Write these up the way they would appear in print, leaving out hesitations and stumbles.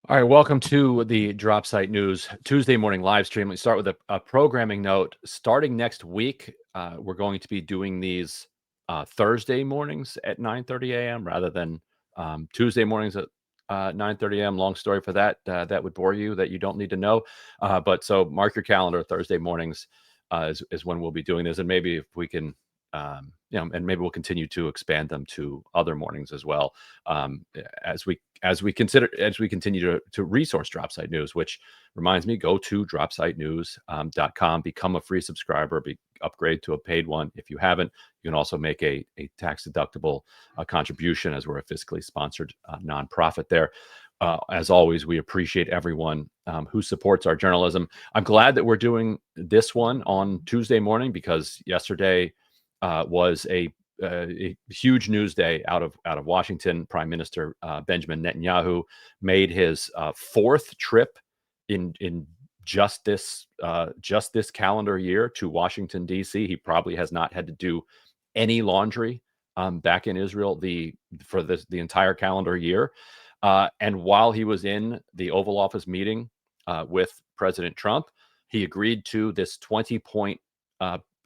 All right, welcome to the Drop Site News Tuesday morning live stream. Let's start with a programming note. Starting next week, we're going to be doing these Thursday mornings at 9:30 a.m. rather than Tuesday mornings at 9:30 a.m. Long story for that. That would bore you, that you don't need to know. But so mark your calendar. Thursday mornings is when we'll be doing this, and maybe if we can, and maybe we'll continue to expand them to other mornings as well, as we continue to resource Dropsite News. Which reminds me, go to dropsitenews.com, become a free subscriber, upgrade to a paid one if you haven't. You can also make a tax deductible contribution, as we're a fiscally sponsored nonprofit there. As always, we appreciate everyone who supports our journalism. I'm glad that we're doing this one on Tuesday morning, because yesterday was a huge news day out of Washington. Prime Minister Benjamin Netanyahu made his fourth trip in just this calendar year to Washington, D.C. He probably has not had to do any laundry back in Israel for the entire calendar year. And while he was in the Oval Office meeting with President Trump, he agreed to this 20-point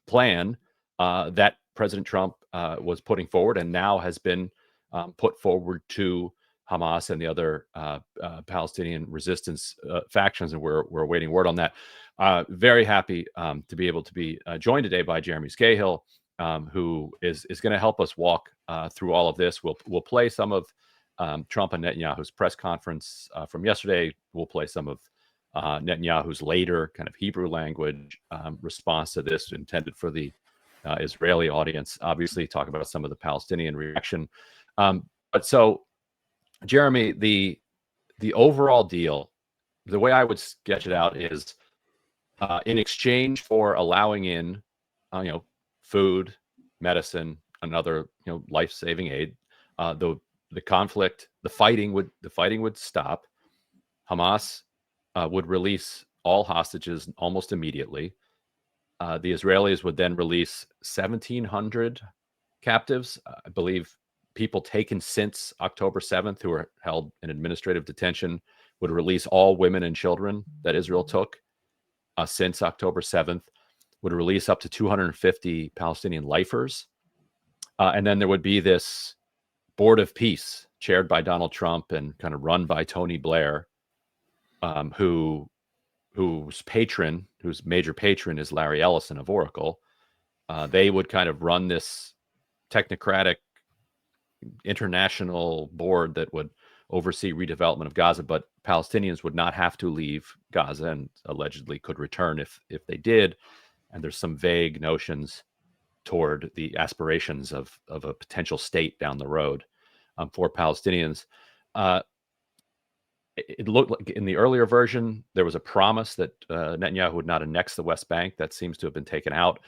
plan that President Trump was putting forward, and now has been put forward to Hamas and the other Palestinian resistance factions, and we're awaiting word on that. Very happy to be able to be joined today by Jeremy Scahill, who is going to help us walk through all of this. We'll play some of Trump and Netanyahu's press conference from yesterday. We'll play some of Netanyahu's later kind of Hebrew language response to this, intended for the Israeli audience. Obviously, talk about some of the Palestinian reaction. But so, Jeremy, the overall deal, the way I would sketch it out is, in exchange for allowing in, food, medicine, and other, life-saving aid, the conflict, the fighting would stop. Hamas would release all hostages almost immediately. The Israelis would then release 1,700 captives, I believe. People taken since October 7th who are held in administrative detention would release all women and children that Israel took since October 7th, would release up to 250 Palestinian lifers. And then there would be this board of peace chaired by Donald Trump and kind of run by Tony Blair, whose major patron is Larry Ellison of Oracle. They would kind of run this technocratic international board that would oversee redevelopment of Gaza, but Palestinians would not have to leave Gaza, and allegedly could return if they did. And there's some vague notions toward the aspirations of a potential state down the road for Palestinians. It looked like in the earlier version there was a promise that Netanyahu would not annex the West Bank. That seems to have been taken out.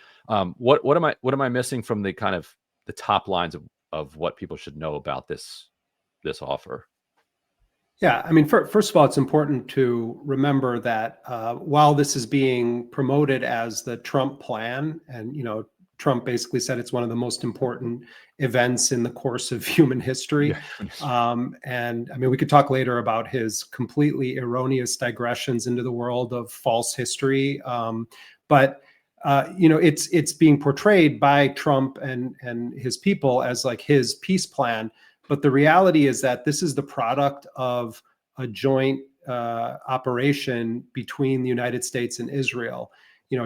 What am I missing from the kind of the top lines of what people should know about this offer? Yeah, I mean, first of all, it's important to remember that while this is being promoted as the Trump plan, and Trump basically said it's one of the most important events in the course of human history. And I mean, we could talk later about his completely erroneous digressions into the world of false history. But it's being portrayed by Trump and his people as like his peace plan. But the reality is that this is the product of a joint operation between the United States and Israel.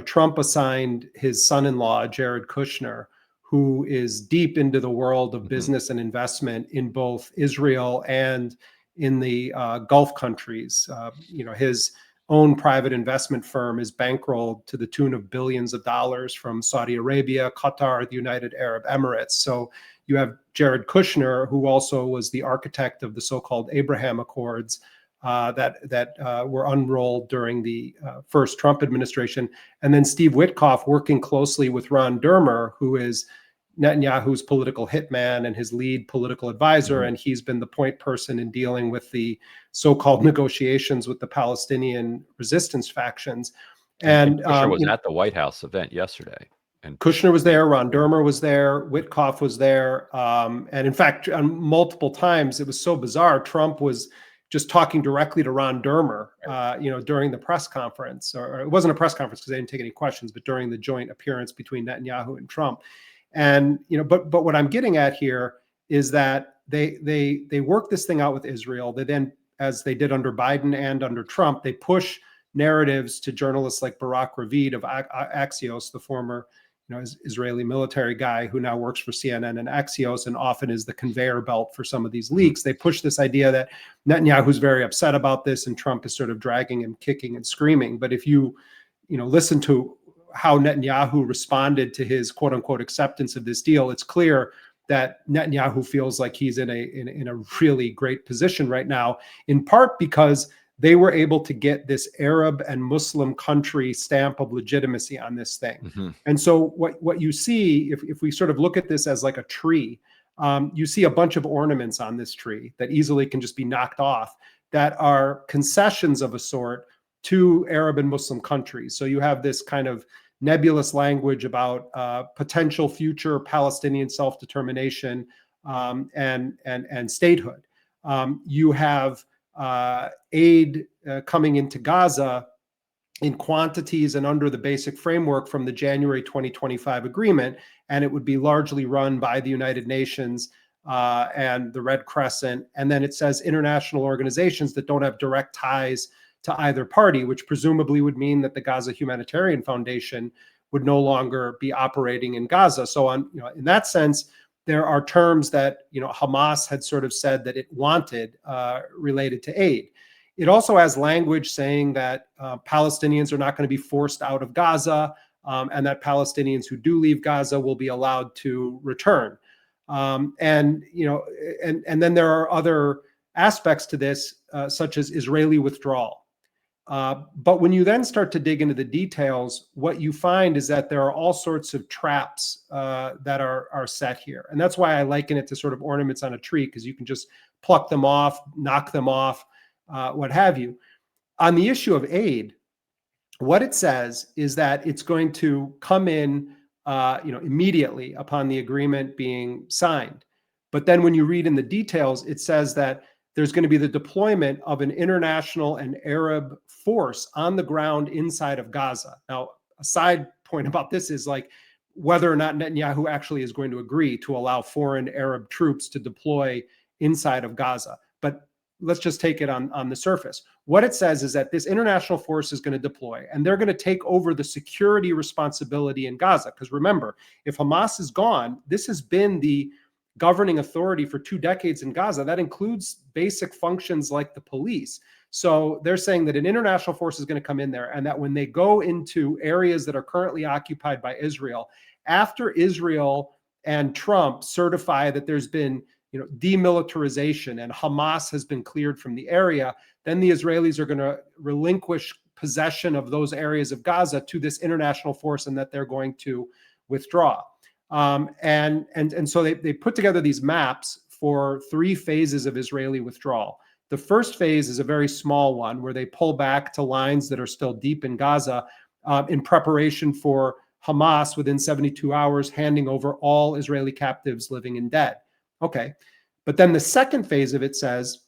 Trump assigned his son-in-law, Jared Kushner, who is deep into the world of business and investment in both Israel and in the Gulf countries. His own private investment firm is bankrolled to the tune of billions of dollars from Saudi Arabia, Qatar, the United Arab Emirates. So you have Jared Kushner, who also was the architect of the so-called Abraham Accords that were unrolled during the first Trump administration. And then Steve Witkoff working closely with Ron Dermer, who is Netanyahu's political hitman and his lead political advisor. And he's been the point person in dealing with the so-called negotiations with the Palestinian resistance factions. And Kushner was at the White House event yesterday. And Kushner was there, Ron Dermer was there, Witkoff was there. And in fact, on multiple times, it was so bizarre. Trump was just talking directly to Ron Dermer, during the press conference, or it wasn't a press conference because they didn't take any questions, but during the joint appearance between Netanyahu and Trump. And, but what I'm getting at here is that they work this thing out with Israel. They then, as they did under Biden and under Trump, they push narratives to journalists like Barak Ravid of Axios, the former Israeli military guy who now works for CNN and Axios and often is the conveyor belt for some of these leaks. They push this idea that Netanyahu's very upset about this and Trump is sort of dragging him, kicking and screaming. But if you listen to how Netanyahu responded to his quote unquote acceptance of this deal, it's clear that Netanyahu feels like he's in a really great position right now, in part because they were able to get this Arab and Muslim country stamp of legitimacy on this thing. Mm-hmm. And so what you see, if we sort of look at this as like a tree, you see a bunch of ornaments on this tree that easily can just be knocked off that are concessions of a sort to Arab and Muslim countries. So you have this kind of nebulous language about potential future Palestinian self-determination and statehood. You have aid coming into Gaza in quantities and under the basic framework from the January 2025 agreement, and it would be largely run by the United Nations and the Red Crescent. And then it says international organizations that don't have direct ties to either party, which presumably would mean that the Gaza Humanitarian Foundation would no longer be operating in Gaza. So in that sense, there are terms that Hamas had sort of said that it wanted related to aid. It also has language saying that Palestinians are not going to be forced out of Gaza, and that Palestinians who do leave Gaza will be allowed to return. And then there are other aspects to this, such as Israeli withdrawal. But when you then start to dig into the details, what you find is that there are all sorts of traps that are set here. And that's why I liken it to sort of ornaments on a tree, because you can just pluck them off, knock them off, what have you. On the issue of aid, what it says is that it's going to come in immediately upon the agreement being signed. But then when you read in the details, it says that there's going to be the deployment of an international and Arab force on the ground inside of Gaza. Now, a side point about this is like whether or not Netanyahu actually is going to agree to allow foreign Arab troops to deploy inside of Gaza. But let's just take it on the surface. What it says is that this international force is going to deploy, and they're going to take over the security responsibility in Gaza. Because remember, if Hamas is gone, this has been the governing authority for 2 decades in Gaza. That includes basic functions like the police. So they're saying that an international force is going to come in there, and that when they go into areas that are currently occupied by Israel, after Israel and Trump certify that there's been demilitarization and Hamas has been cleared from the area, then the Israelis are going to relinquish possession of those areas of Gaza to this international force, and that they're going to withdraw. And so they put together these maps for 3 phases of Israeli withdrawal. The first phase is a very small one where they pull back to lines that are still deep in Gaza in preparation for Hamas within 72 hours handing over all Israeli captives living and dead. Okay. But then the second phase of it says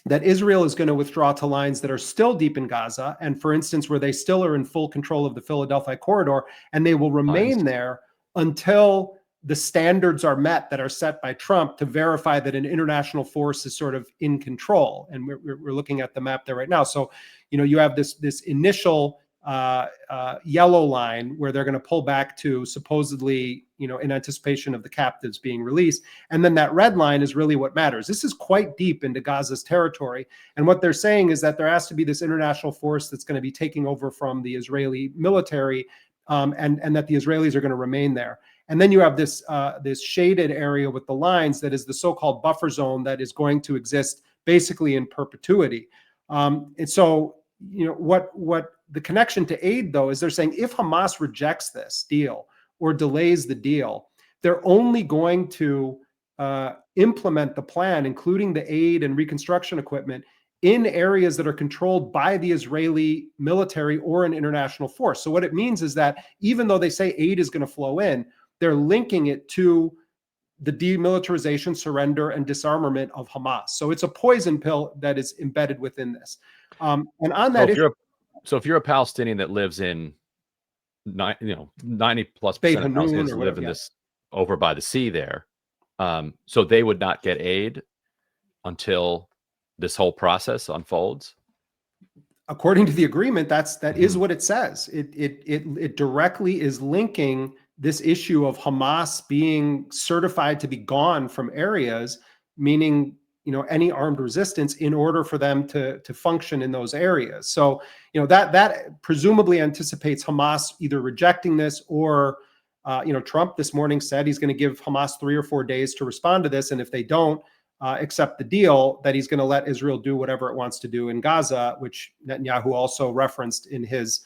that Israel is going to withdraw to lines that are still deep in Gaza, and for instance, where they still are in full control of the Philadelphia corridor, and they will remain there until the standards are met that are set by Trump to verify that an international force is sort of in control. And we're looking at the map there right now. So, you have this initial yellow line where they're going to pull back to supposedly, in anticipation of the captives being released. And then that red line is really what matters. This is quite deep into Gaza's territory. And what they're saying is that there has to be this international force that's going to be taking over from the Israeli military, and that the Israelis are going to remain there. And then you have this shaded area with the lines that is the so-called buffer zone that is going to exist basically in perpetuity. And so, what the connection to aid, though, is they're saying if Hamas rejects this deal or delays the deal, they're only going to implement the plan, including the aid and reconstruction equipment, in areas that are controlled by the Israeli military or an international force. So what it means is that even though they say aid is going to flow in, they're linking it to the demilitarization, surrender, and disarmament of Hamas. So it's a poison pill that is embedded within this. And on that issue, so if you're a Palestinian that lives in 90+% Beit of Hanun Palestinians or live whatever, in yeah. this over by the sea there, so they would not get aid until this whole process unfolds. According to the agreement, that is what it says. It directly is linking this issue of Hamas being certified to be gone from areas, meaning any armed resistance, in order for them to function in those areas. So that presumably anticipates Hamas either rejecting this or Trump this morning said he's going to give Hamas 3 or 4 days to respond to this, and if they don't accept the deal, that he's going to let Israel do whatever it wants to do in Gaza, which Netanyahu also referenced in his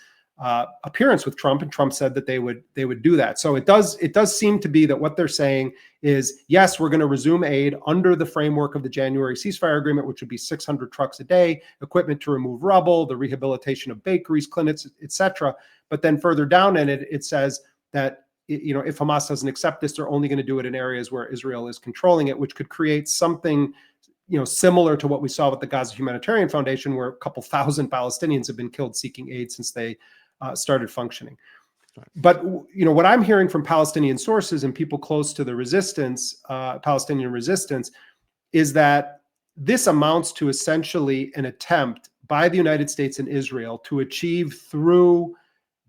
appearance with Trump, and Trump said that they would do that. So it does seem to be that what they're saying is, yes, we're going to resume aid under the framework of the January ceasefire agreement, which would be 600 trucks a day, equipment to remove rubble, the rehabilitation of bakeries, clinics, etc. But then further down in it, it says that if Hamas doesn't accept this, they're only going to do it in areas where Israel is controlling it, which could create something similar to what we saw with the Gaza Humanitarian Foundation, where a couple thousand Palestinians have been killed seeking aid since they started functioning. But what I'm hearing from Palestinian sources and people close to the resistance, Palestinian resistance, is that this amounts to essentially an attempt by the United States and Israel to achieve through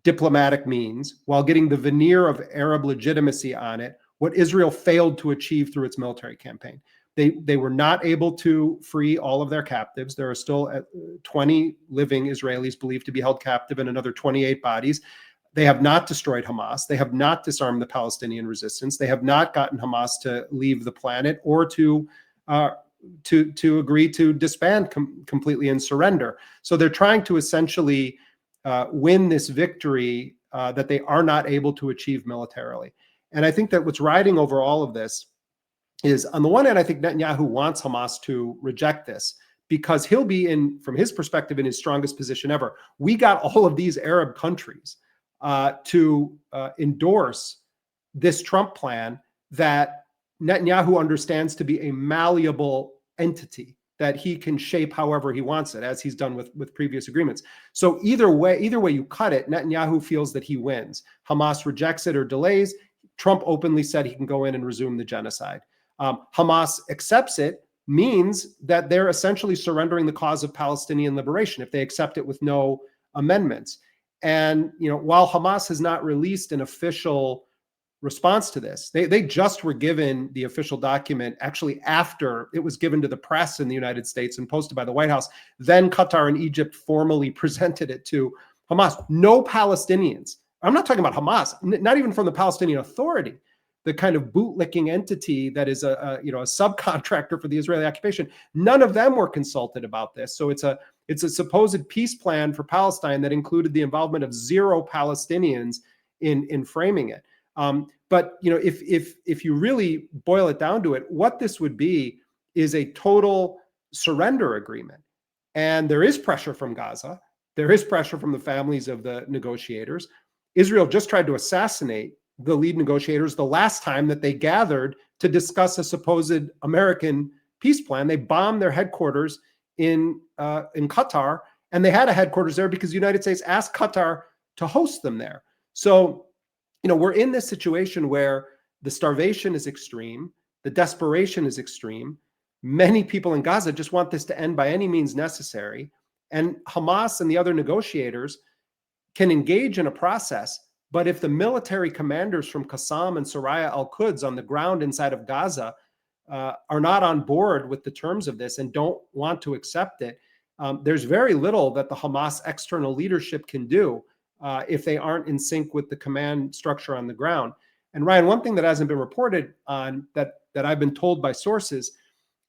diplomatic means, while getting the veneer of Arab legitimacy on it, what Israel failed to achieve through its military campaign. They were not able to free all of their captives. There are still 20 living Israelis believed to be held captive and another 28 bodies. They have not destroyed Hamas. They have not disarmed the Palestinian resistance. They have not gotten Hamas to leave the planet or to agree to disband completely and surrender. So they're trying to essentially win this victory that they are not able to achieve militarily. And I think that what's riding over all of this is, on the one hand, I think Netanyahu wants Hamas to reject this because he'll be in, from his perspective, in his strongest position ever. We got all of these Arab countries to endorse this Trump plan that Netanyahu understands to be a malleable entity that he can shape however he wants it, as he's done with previous agreements. So either way you cut it, Netanyahu feels that he wins. Hamas rejects it or delays. Trump openly said he can go in and resume the genocide. Hamas accepts it, means that they're essentially surrendering the cause of Palestinian liberation if they accept it with no amendments. And while Hamas has not released an official response to this, they just were given the official document actually after it was given to the press in the United States and posted by the White House. Then Qatar and Egypt formally presented it to Hamas. No Palestinians. I'm not talking about Hamas, not even from the Palestinian Authority, the kind of bootlicking entity that is a subcontractor for the Israeli occupation. None of them were consulted about this. So it's a supposed peace plan for Palestine that included the involvement of 0 Palestinians in framing it. But if you really boil it down to it, what this would be is a total surrender agreement. And there is pressure from Gaza. There is pressure from the families of the negotiators. Israel just tried to assassinate the lead negotiators the last time that they gathered to discuss a supposed American peace plan. They bombed their headquarters in Qatar, and they had a headquarters there because the United States asked Qatar to host them there. So we're in this situation where the starvation is extreme, the desperation is extreme. Many people in Gaza just want this to end by any means necessary. And Hamas and the other negotiators can engage in a process, but if the military commanders from Qassam and Soraya al-Quds on the ground inside of Gaza are not on board with the terms of this and don't want to accept it, there's very little that the Hamas external leadership can do if they aren't in sync with the command structure on the ground. And Ryan, one thing that hasn't been reported on that I've been told by sources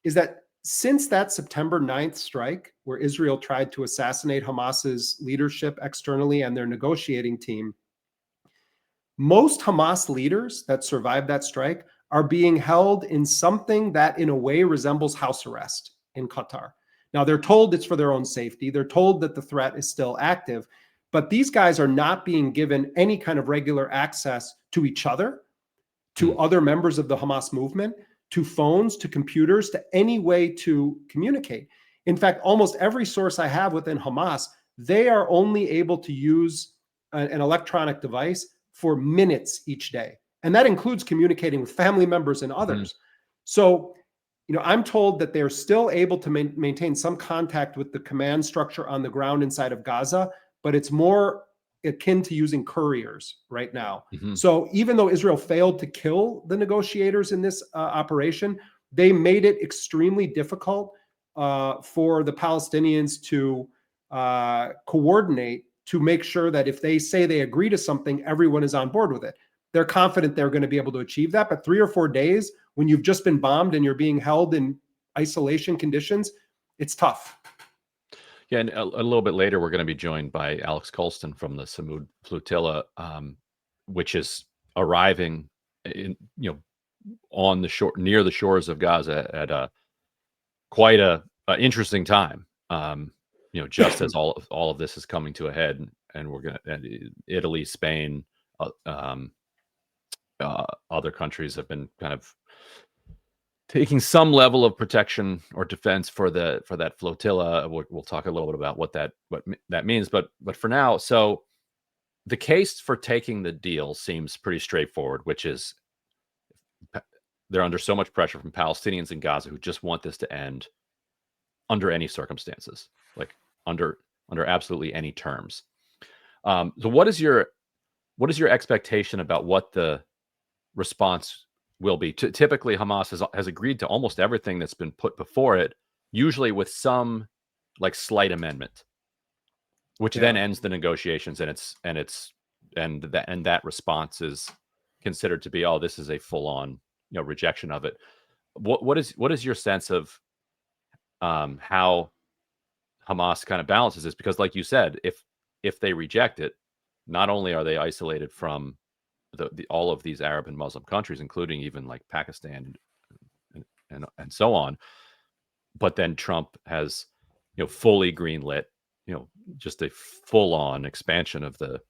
is that since that September 9th strike, where Israel tried to assassinate Hamas's leadership externally and their negotiating team, most Hamas leaders that survived that strike are being held in something that in a way resembles house arrest in Qatar. Now, they're told it's for their own safety. They're told that the threat is still active, but these guys are not being given any kind of regular access to each other, to other members of the Hamas movement, to phones, to computers, to any way to communicate. In fact, almost every source I have within Hamas, they are only able to use an electronic device for minutes each day. And that includes communicating with family members and others. So, I'm told that they're still able to maintain some contact with the command structure on the ground inside of Gaza, but it's more akin to using couriers right now. So even though Israel failed to kill the negotiators in this operation, they made it extremely difficult for the Palestinians to coordinate to make sure that if they say they agree to something, everyone is on board with it. They're confident they're going to be able to achieve that. But 3 or 4 days when you've just been bombed and you're being held in isolation conditions, it's tough. Yeah, and a little bit later, we're going to be joined by Alex Colston from the Samud Flotilla, which is arriving on the shore, near the shores of Gaza at quite a interesting time. Just as all of this is coming to a head, and we're going to Italy, Spain, other countries have been kind of taking some level of protection or defense for that flotilla. We'll talk a little bit about what that means, but for now, so the case for taking the deal seems pretty straightforward, which is they're under so much pressure from Palestinians in Gaza who just want this to end under any circumstances, like under absolutely any terms. So what is your expectation about what the response will be? Typically, Hamas has agreed to almost everything that's been put before it, usually with some like slight amendment, which then ends the negotiations, and that response is considered to be, oh, this is a full-on rejection of it. What is your sense of how Hamas kind of balances this? Because, like you said, if they reject it, not only are they isolated from all of these Arab and Muslim countries, including even like Pakistan and so on, but then Trump has fully greenlit just a full-on expansion of the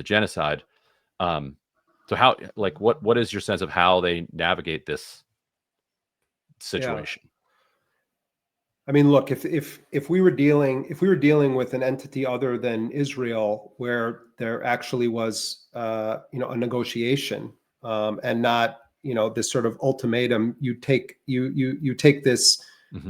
genocide. So how, like, what is your sense of how they navigate this situation? I mean, look, if we were dealing with an entity other than Israel, where there actually was a negotiation, and not this sort of ultimatum, you take this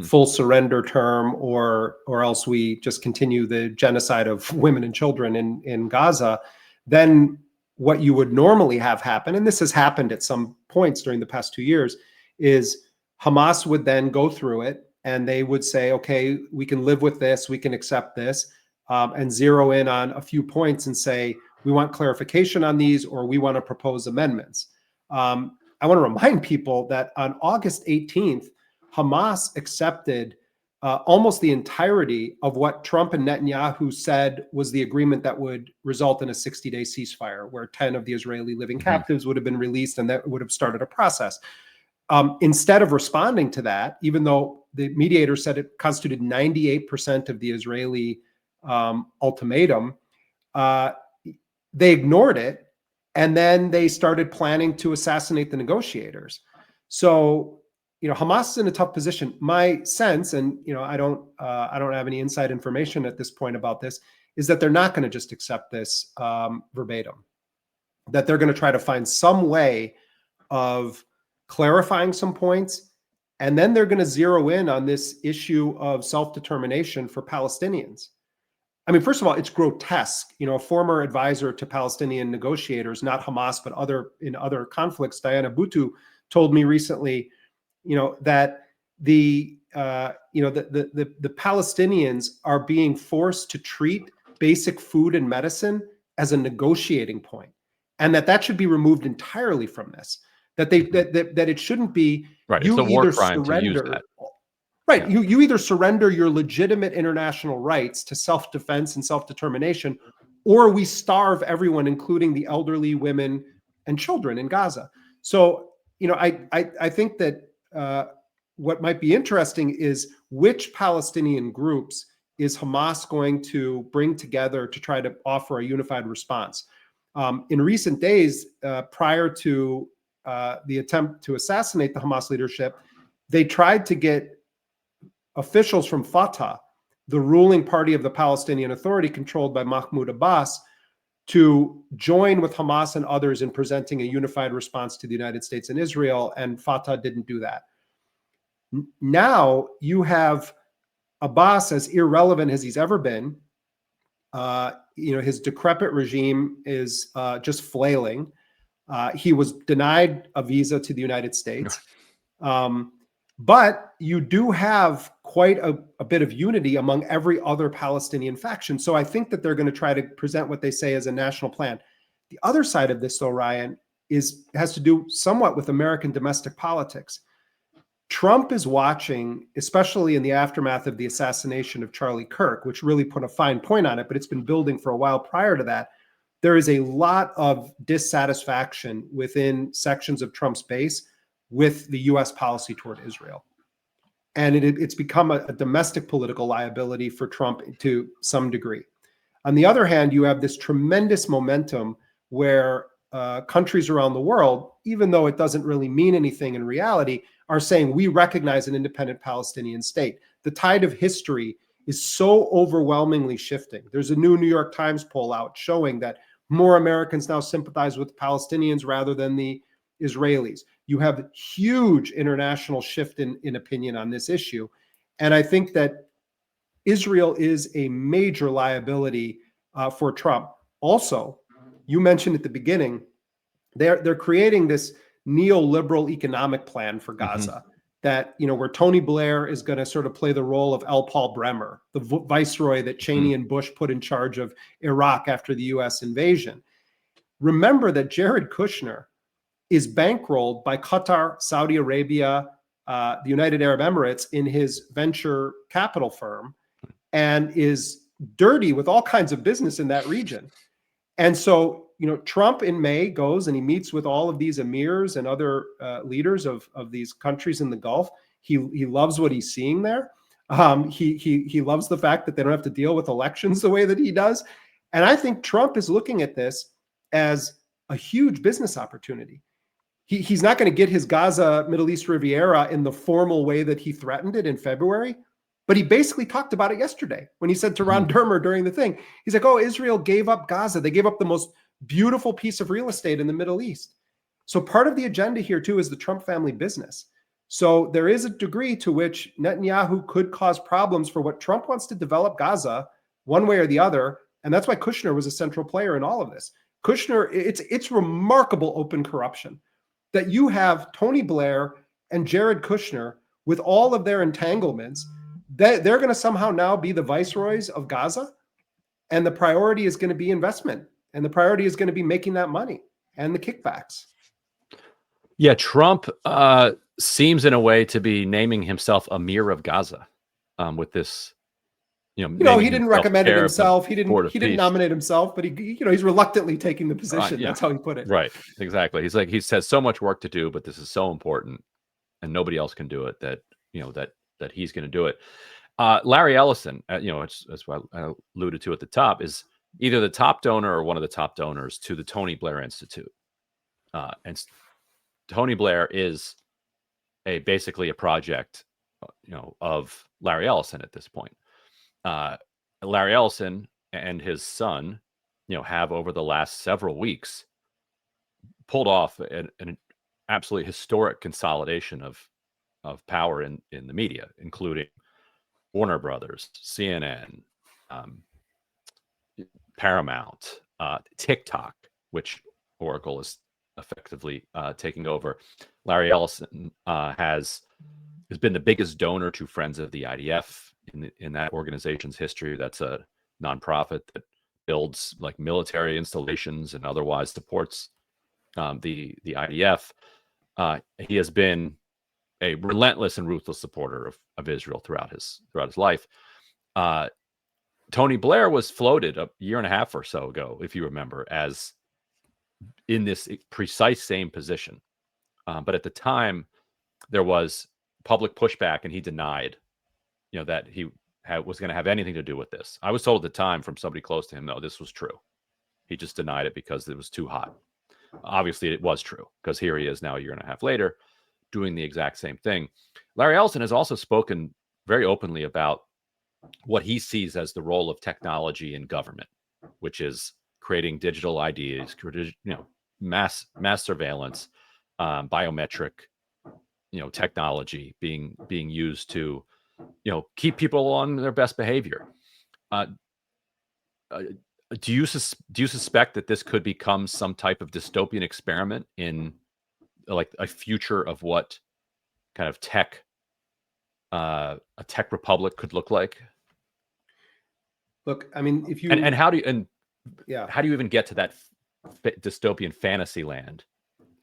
full surrender term, or else we just continue the genocide of women and children in Gaza, then what you would normally have happen, and this has happened at some points during the past 2 years, is Hamas would then go through it and they would say, okay, we can live with this, we can accept this, and zero in on a few points and say, we want clarification on these, or we want to propose amendments. I want to remind people that on August 18th, Hamas accepted almost the entirety of what Trump and Netanyahu said was the agreement that would result in a 60-day ceasefire, where 10 of the Israeli living captives would have been released, and that would have started a process. Instead of responding to that, even though the mediator said it constituted 98% of the Israeli ultimatum, they ignored it, and then they started planning to assassinate the negotiators. So, Hamas is in a tough position. My sense, and I don't have any inside information at this point about this, is that they're not going to just accept this verbatim. That they're going to try to find some way of clarifying some points, and then they're going to zero in on this issue of self-determination for Palestinians. I mean, first of all, it's grotesque. A former advisor to Palestinian negotiators, not Hamas, but in other conflicts, Diana Boutou, told me recently, that the Palestinians are being forced to treat basic food and medicine as a negotiating point, and that should be removed entirely from this. That it shouldn't be right. You it's a war either crime surrender, to use that. Right. Yeah. You either surrender your legitimate international rights to self-defense and self-determination, or we starve everyone, including the elderly, women, and children in Gaza. So, I think that what might be interesting is which Palestinian groups is Hamas going to bring together to try to offer a unified response. In recent days, prior to the attempt to assassinate the Hamas leadership, they tried to get officials from Fatah, the ruling party of the Palestinian Authority controlled by Mahmoud Abbas, to join with Hamas and others in presenting a unified response to the United States and Israel, and Fatah didn't do that. Now you have Abbas, as irrelevant as he's ever been. His decrepit regime is just flailing. He was denied a visa to the United States. But you do have quite a bit of unity among every other Palestinian faction. So I think that they're going to try to present what they say as a national plan. The other side of this, though, Ryan, has to do somewhat with American domestic politics. Trump is watching, especially in the aftermath of the assassination of Charlie Kirk, which really put a fine point on it, but it's been building for a while prior to that. There is a lot of dissatisfaction within sections of Trump's base with the U.S. policy toward Israel. And it's become a domestic political liability for Trump to some degree. On the other hand, you have this tremendous momentum where countries around the world, even though it doesn't really mean anything in reality, are saying we recognize an independent Palestinian state. The tide of history is so overwhelmingly shifting. There's a new New York Times poll out showing that more Americans now sympathize with Palestinians rather than the Israelis. You have huge international shift in opinion on this issue. And I think that Israel is a major liability for Trump. Also, you mentioned at the beginning, they're creating this neoliberal economic plan for Gaza that, where Tony Blair is going to sort of play the role of L. Paul Bremer, the viceroy that Cheney and Bush put in charge of Iraq after the U.S. invasion. Remember that Jared Kushner is bankrolled by Qatar, Saudi Arabia, the United Arab Emirates in his venture capital firm, and is dirty with all kinds of business in that region. And so, Trump in May goes and he meets with all of these emirs and other leaders of these countries in the Gulf. He loves what he's seeing there. He loves the fact that they don't have to deal with elections the way that he does. And I think Trump is looking at this as a huge business opportunity. He's not going to get his Gaza Middle East Riviera in the formal way that he threatened it in February, but he basically talked about it yesterday when he said to Ron Dermer during the thing, he's like, oh, Israel gave up Gaza. They gave up the most beautiful piece of real estate in the Middle East. So part of the agenda here too is the Trump family business. So there is a degree to which Netanyahu could cause problems for what Trump wants to develop Gaza one way or the other. And that's why Kushner was a central player in all of this. Kushner, it's remarkable open corruption that you have Tony Blair and Jared Kushner with all of their entanglements. They're going to somehow now be the viceroys of Gaza. And the priority is going to be investment. And the priority is going to be making that money and the kickbacks. Yeah, Trump seems in a way to be naming himself Emir of Gaza with this. He didn't recommend it himself. He didn't nominate himself, but he's reluctantly taking the position. Yeah. That's how he put it. Right, exactly. He's like, he says so much work to do, but this is so important, and nobody else can do it. That that he's going to do it. Larry Ellison, as what I alluded to at the top, is either the top donor or one of the top donors to the Tony Blair Institute, and Tony Blair is basically a project, of Larry Ellison at this point. Larry Ellison and his son, have over the last several weeks pulled off an absolutely historic consolidation of power in the media, including Warner Brothers, CNN, Paramount, TikTok, which Oracle is effectively taking over. Larry Ellison has been the biggest donor to Friends of the IDF in that organization's history. That's a nonprofit that builds like military installations and otherwise supports the IDF. He has been a relentless and ruthless supporter of Israel throughout his life. Tony Blair was floated a year and a half or so ago, if you remember, as in this precise same position. But at the time, there was public pushback, and he denied, that he was going to have anything to do with this. I was told at the time from somebody close to him, no, this was true. He just denied it because it was too hot. Obviously, it was true, because here he is now a year and a half later doing the exact same thing. Larry Ellison has also spoken very openly about what he sees as the role of technology in government, which is creating digital IDs, mass surveillance, biometric, technology being used to, keep people on their best behavior. Uh, uh, do you suspect that this could become some type of dystopian experiment in like a future of what kind of a tech republic could look like? Look, I mean, if you And how do you yeah. how do you even get to that dystopian fantasy land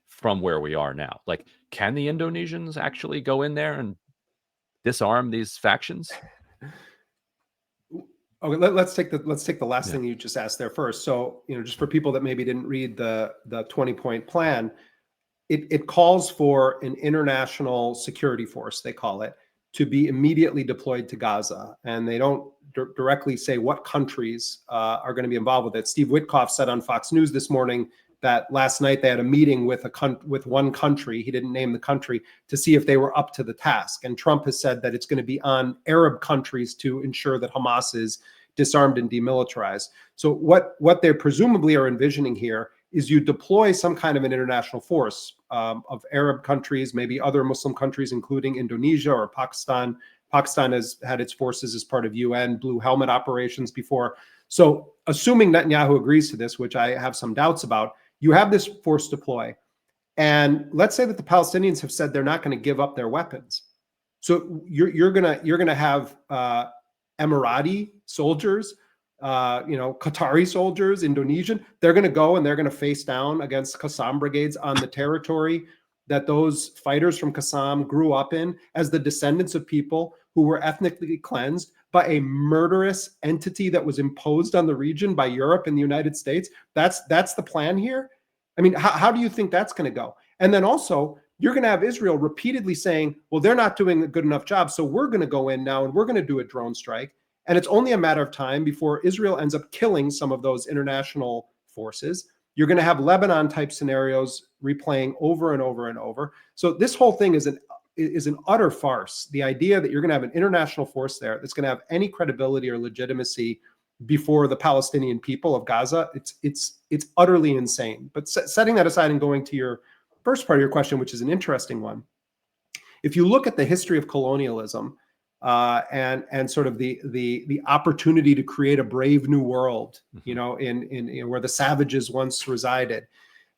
from where we are now? Like, can the Indonesians actually go in there and disarm these factions? Okay, let's take the last Yeah. thing you just asked there first. So, just for people that maybe didn't read the 20-point plan, it calls for an international security force, they call it, to be immediately deployed to Gaza. And they don't directly say what countries are going to be involved with it. Steve Witkoff said on Fox News this morning that last night they had a meeting with one country, he didn't name the country, to see if they were up to the task. And Trump has said that it's going to be on Arab countries to ensure that Hamas is disarmed and demilitarized. So what they presumably are envisioning here is you deploy some kind of an international force of Arab countries, maybe other Muslim countries, including Indonesia or Pakistan. Pakistan has had its forces as part of UN Blue Helmet operations before. So assuming Netanyahu agrees to this, which I have some doubts about, you have this force deploy. And let's say that the Palestinians have said they're not going to give up their weapons. So you're gonna have Emirati soldiers, Qatari soldiers, Indonesian. They're going to go and they're going to face down against Qassam brigades on the territory that those fighters from Qassam grew up in as the descendants of people who were ethnically cleansed by a murderous entity that was imposed on the region by Europe and the United States. That's the plan here. I mean, how do you think that's going to go? And then also, you're going to have Israel repeatedly saying, well, they're not doing a good enough job, so we're going to go in now and we're going to do a drone strike. And it's only a matter of time before Israel ends up killing some of those international forces. You're going to have Lebanon type scenarios replaying over and over and over. So this whole thing is an utter farce. The idea that you're going to have an international force there that's going to have any credibility or legitimacy before the Palestinian people of Gaza, it's utterly insane. But setting that aside and going to your first part of your question, which is an interesting one, if you look at the history of colonialism and sort of the opportunity to create a brave new world, in where the savages once resided,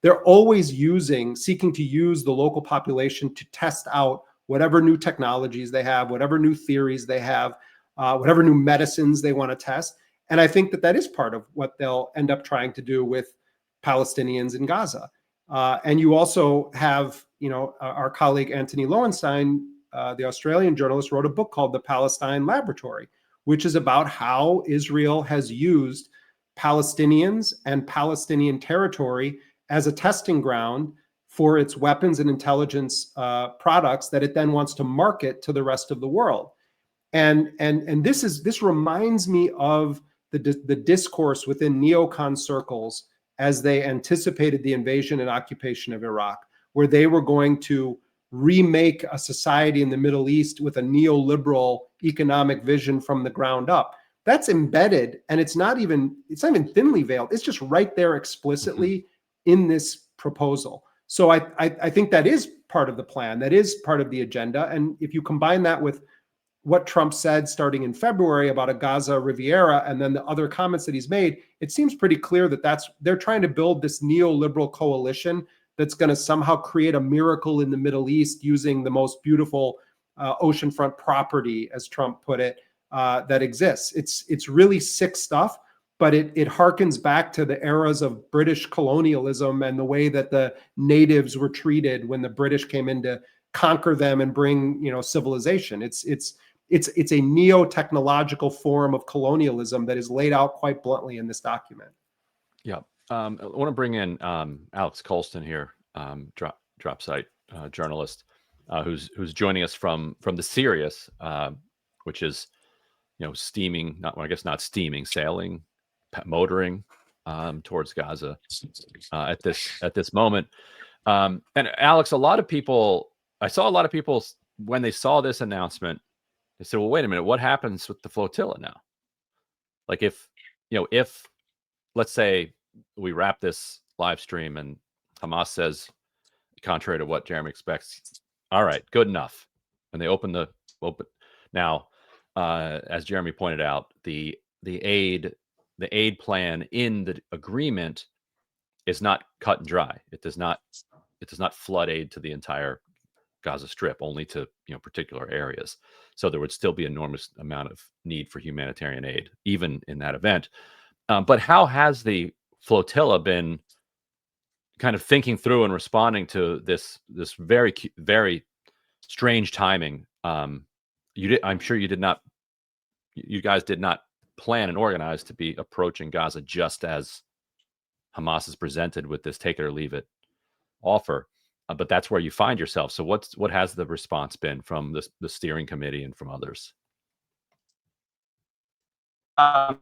they're always seeking to use the local population to test out whatever new technologies they have, whatever new theories they have, whatever new medicines they want to test. And I think that is part of what they'll end up trying to do with Palestinians in Gaza. And you also have, our colleague Anthony Lowenstein, the Australian journalist, wrote a book called The Palestine Laboratory, which is about how Israel has used Palestinians and Palestinian territory as a testing ground for its weapons and intelligence products that it then wants to market to the rest of the world. And this reminds me of the discourse within neocon circles as they anticipated the invasion and occupation of Iraq, where they were going to remake a society in the Middle East with a neoliberal economic vision from the ground up. That's embedded, and it's not even thinly veiled. It's just right there explicitly in this proposal. So I think that is part of the plan. That is part of the agenda. And if you combine that with what Trump said starting in February about a Gaza Riviera, and then the other comments that he's made, it seems pretty clear that they're trying to build this neoliberal coalition that's going to somehow create a miracle in the Middle East using the most beautiful oceanfront property, as Trump put it, that exists. It's really sick stuff, but it harkens back to the eras of British colonialism and the way that the natives were treated when the British came in to conquer them and bring civilization. It's a neo-technological form of colonialism that is laid out quite bluntly in this document. Yeah. I want to bring in Alex Colston here, drop site journalist, who's joining us from the Sirius, which is steaming, not steaming, sailing, motoring, towards Gaza at this moment. And Alex, I saw a lot of people when they saw this announcement, they said, "Well, wait a minute, what happens with the flotilla now? Like, if let's say we wrap this live stream and Hamas says, contrary to what Jeremy expects, all right, good enough," and they open now, as Jeremy pointed out, the aid plan in the agreement is not cut and dry. It does not flood aid to the entire Gaza Strip, only to particular areas. So there would still be enormous amount of need for humanitarian aid, even in that event. But how has the flotilla been kind of thinking through and responding to this very, very strange timing? I'm sure you guys did not plan and organize to be approaching Gaza just as Hamas is presented with this take it or leave it offer. But that's where you find yourself. So what has the response been from the steering committee and from others? I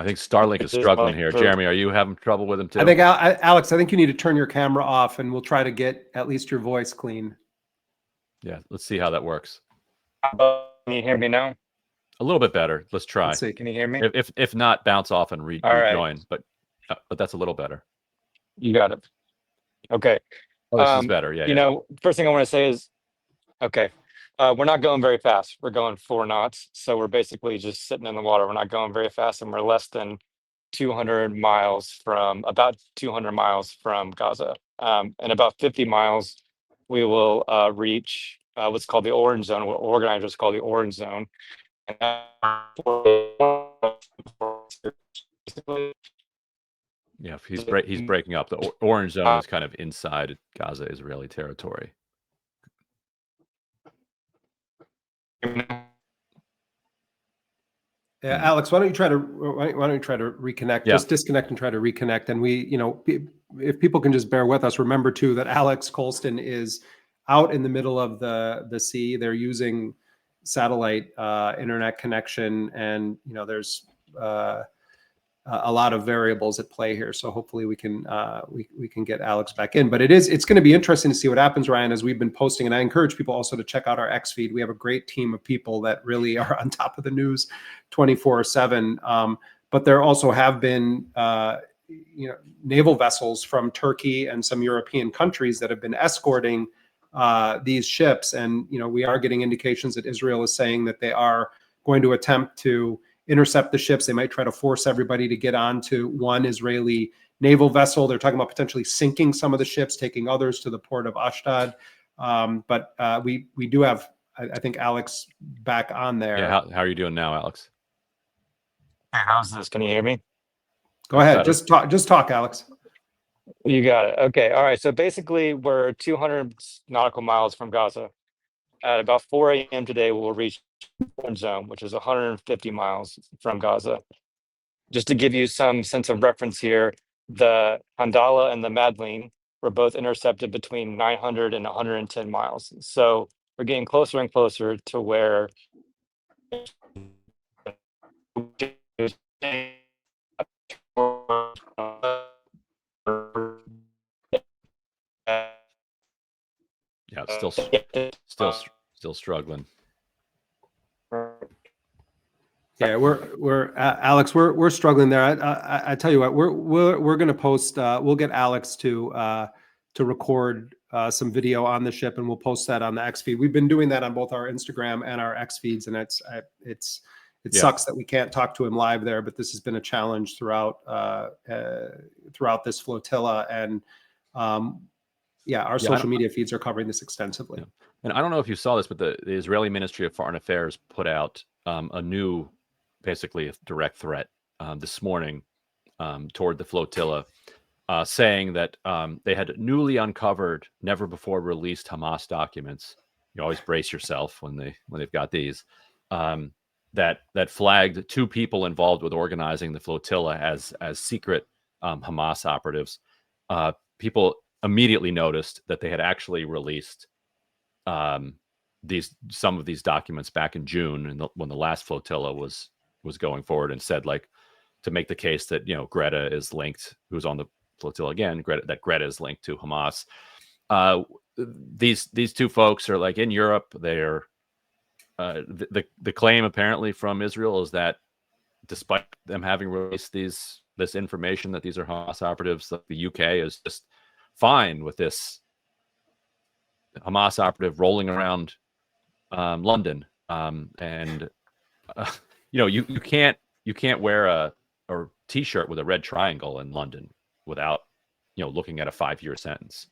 think Starlink is struggling here. Jeremy, are you having trouble with him too? I think, Alex, I think you need to turn your camera off, and we'll try to get at least your voice clean. Yeah, let's see how that works. Can you hear me now? A little bit better. Let's try. Let's see. Can you hear me? If not, bounce off and rejoin. But that's a little better. You got it. Okay. Oh, this is better. Yeah. First thing I want to say is, okay, we're not going very fast. We're going 4 knots, so we're basically just sitting in the water. We're not going very fast, and we're less than about 200 miles from Gaza. And about 50 miles, we will reach what's called the orange zone, what organizers call the orange zone. Yeah, he's breaking up. The orange zone is kind of inside Gaza Israeli territory. Yeah, Alex, why don't you try to reconnect? Yeah. Just disconnect and try to reconnect. And if people can just bear with us, remember too that Alex Colston is out in the middle of the sea. They're using satellite internet connection, and there's a lot of variables at play here. So hopefully we can get Alex back in. But it's going to be interesting to see what happens, Ryan, as we've been posting. And I encourage people also to check out our X feed. We have a great team of people that really are on top of the news 24/7. But there also have been naval vessels from Turkey and some European countries that have been escorting these ships. And we are getting indications that Israel is saying that they are going to attempt to intercept the ships. They might try to force everybody to get onto one Israeli naval vessel. They're talking about potentially sinking some of the ships, taking others to the port of Ashdod. But we do have, I think, Alex back on there. Yeah, how are you doing now, Alex? How's this? Can you hear me? Go ahead. Just talk, Alex. You got it. Okay. All right. So basically, we're 200 nautical miles from Gaza. At about 4 a.m. today, we'll reach orange zone, which is 150 miles from Gaza. Just to give you some sense of reference here, the Handala and the Madleen were both intercepted between 900 and 110 miles. So we're getting closer and closer to where yeah, still struggling. Yeah, we're Alex, we're struggling there. I tell you what, we're going to post. We'll get Alex to record some video on the ship, and we'll post that on the X feed. We've been doing that on both our Instagram and our X feeds, and it sucks that we can't talk to him live there. But this has been a challenge throughout this flotilla, and our social media feeds are covering this extensively. Yeah. And I don't know if you saw this, but the Israeli Ministry of Foreign Affairs put out a new, basically a direct threat this morning toward the flotilla, saying that they had newly uncovered, never before released Hamas documents. You always brace yourself when they've got these that flagged 2 people involved with organizing the flotilla as secret Hamas operatives. People immediately noticed that they had actually released some of these documents back in June, and when the last flotilla was going forward, and said, like, to make the case that Greta is linked, who's on the flotilla again, Greta is linked to Hamas. These two folks are, like, in Europe. They're the claim apparently from Israel is that despite them having released this information that these are Hamas operatives, the UK is just fine with this Hamas operative rolling around London, and you can't wear a T-shirt with a red triangle in London without looking at a 5-year sentence.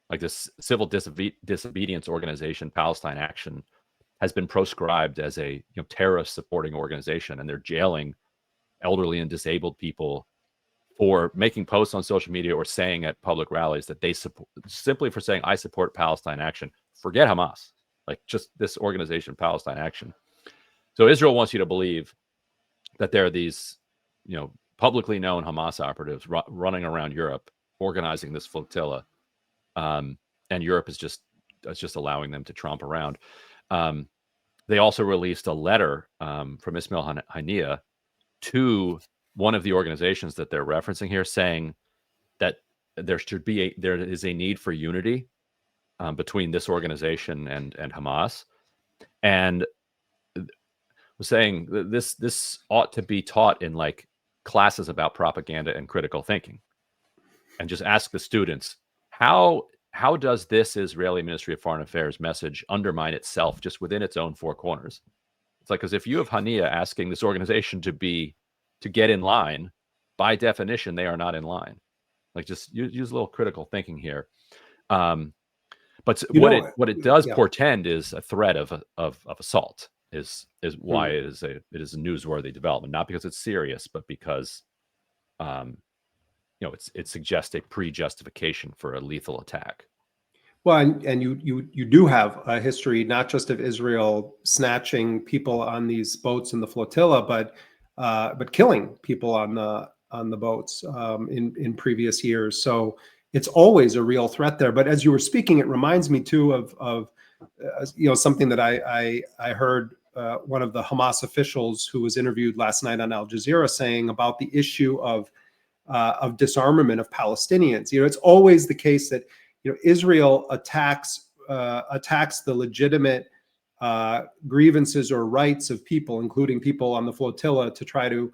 Like, this civil disobedience organization, Palestine Action, has been proscribed as a terrorist supporting organization, and they're jailing elderly and disabled people for making posts on social media or saying at public rallies that they support, simply for saying, I support Palestine Action. Forget Hamas, like, just this organization, Palestine Action. So Israel wants you to believe that there are these publicly known Hamas operatives running around Europe organizing this flotilla, and Europe is just allowing them to tromp around. They also released a letter from Ismail Haniyeh to one of the organizations that they're referencing here, saying that there is a need for unity between this organization and Hamas, and was saying that this ought to be taught in, like, classes about propaganda and critical thinking, and just ask the students, how does this Israeli Ministry of Foreign Affairs message undermine itself just within its own four corners? It's like, because if you have Haniyeh asking this organization to get in line, by definition, they are not in line. Like, just use a little critical thinking here. But what it does portend is a threat of assault. Is why it is a newsworthy development, not because it's serious, but because it suggests a pre-justification for a lethal attack. Well, and you do have a history not just of Israel snatching people on these boats in the flotilla, but killing people on the boats in previous years. So it's always a real threat there. But as you were speaking, it reminds me too of something that I heard one of the Hamas officials who was interviewed last night on Al Jazeera saying about the issue of disarmament of Palestinians. It's always the case that Israel attacks the legitimate grievances or rights of people, including people on the flotilla, to try to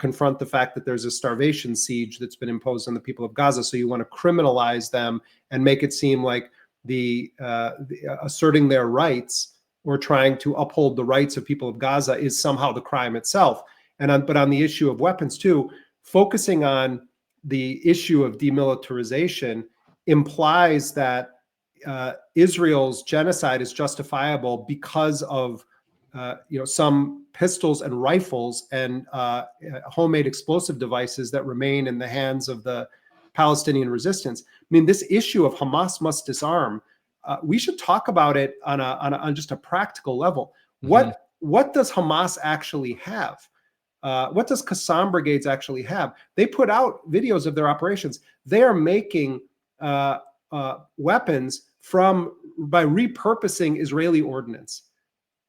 confront the fact that there's a starvation siege that's been imposed on the people of Gaza. So you want to criminalize them and make it seem like the asserting their rights or trying to uphold the rights of people of Gaza is somehow the crime itself. But on the issue of weapons too, focusing on the issue of demilitarization implies that Israel's genocide is justifiable because of some pistols and rifles and homemade explosive devices that remain in the hands of the Palestinian resistance. I mean, this issue of Hamas must disarm. We should talk about it on just a practical level. What does Hamas actually have? What does Qassam brigades actually have? They put out videos of their operations. They are making weapons by repurposing Israeli ordnance.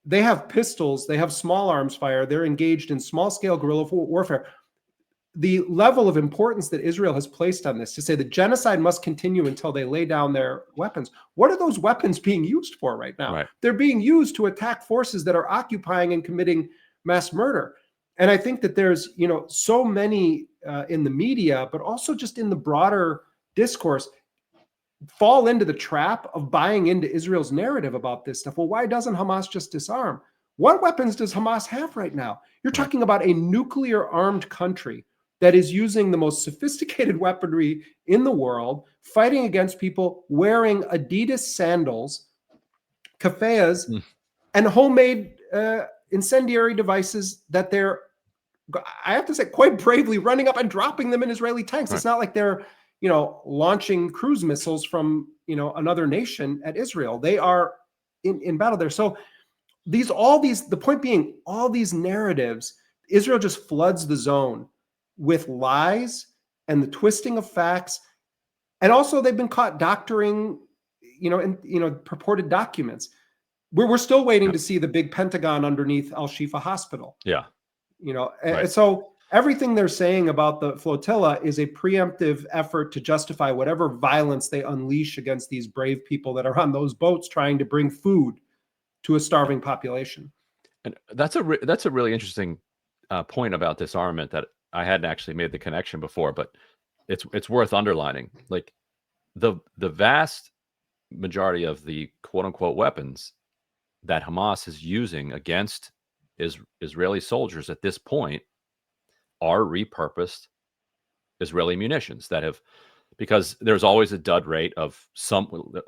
They have pistols. They have small arms fire. They're engaged in small-scale guerrilla warfare. The level of importance that Israel has placed on this, to say the genocide must continue until they lay down their weapons. What are those weapons being used for right now? Right. They're being used to attack forces that are occupying and committing mass murder. And I think that there's, so many in the media, but also just in the broader discourse, fall into the trap of buying into Israel's narrative about this stuff. Well, why doesn't Hamas just disarm? What weapons does Hamas have right now? You're talking about a nuclear armed country that is using the most sophisticated weaponry in the world, fighting against people wearing Adidas sandals, keffiyehs, and homemade incendiary devices that they're, I have to say, quite bravely running up and dropping them in Israeli tanks. Right. It's not like they're, launching cruise missiles from, another nation at Israel. They are in battle there. So the point being, all these narratives, Israel just floods the zone with lies and the twisting of facts. And also they've been caught doctoring, purported documents. We're still waiting to see the big Pentagon underneath Al-Shifa Hospital. Yeah. And so everything they're saying about the flotilla is a preemptive effort to justify whatever violence they unleash against these brave people that are on those boats trying to bring food to a starving population. And that's a really interesting point about disarmament that I hadn't actually made the connection before, but it's worth underlining. Like the vast majority of the quote unquote weapons that Hamas is using against Israeli soldiers at this point are repurposed Israeli munitions that have, because there's always a dud rate of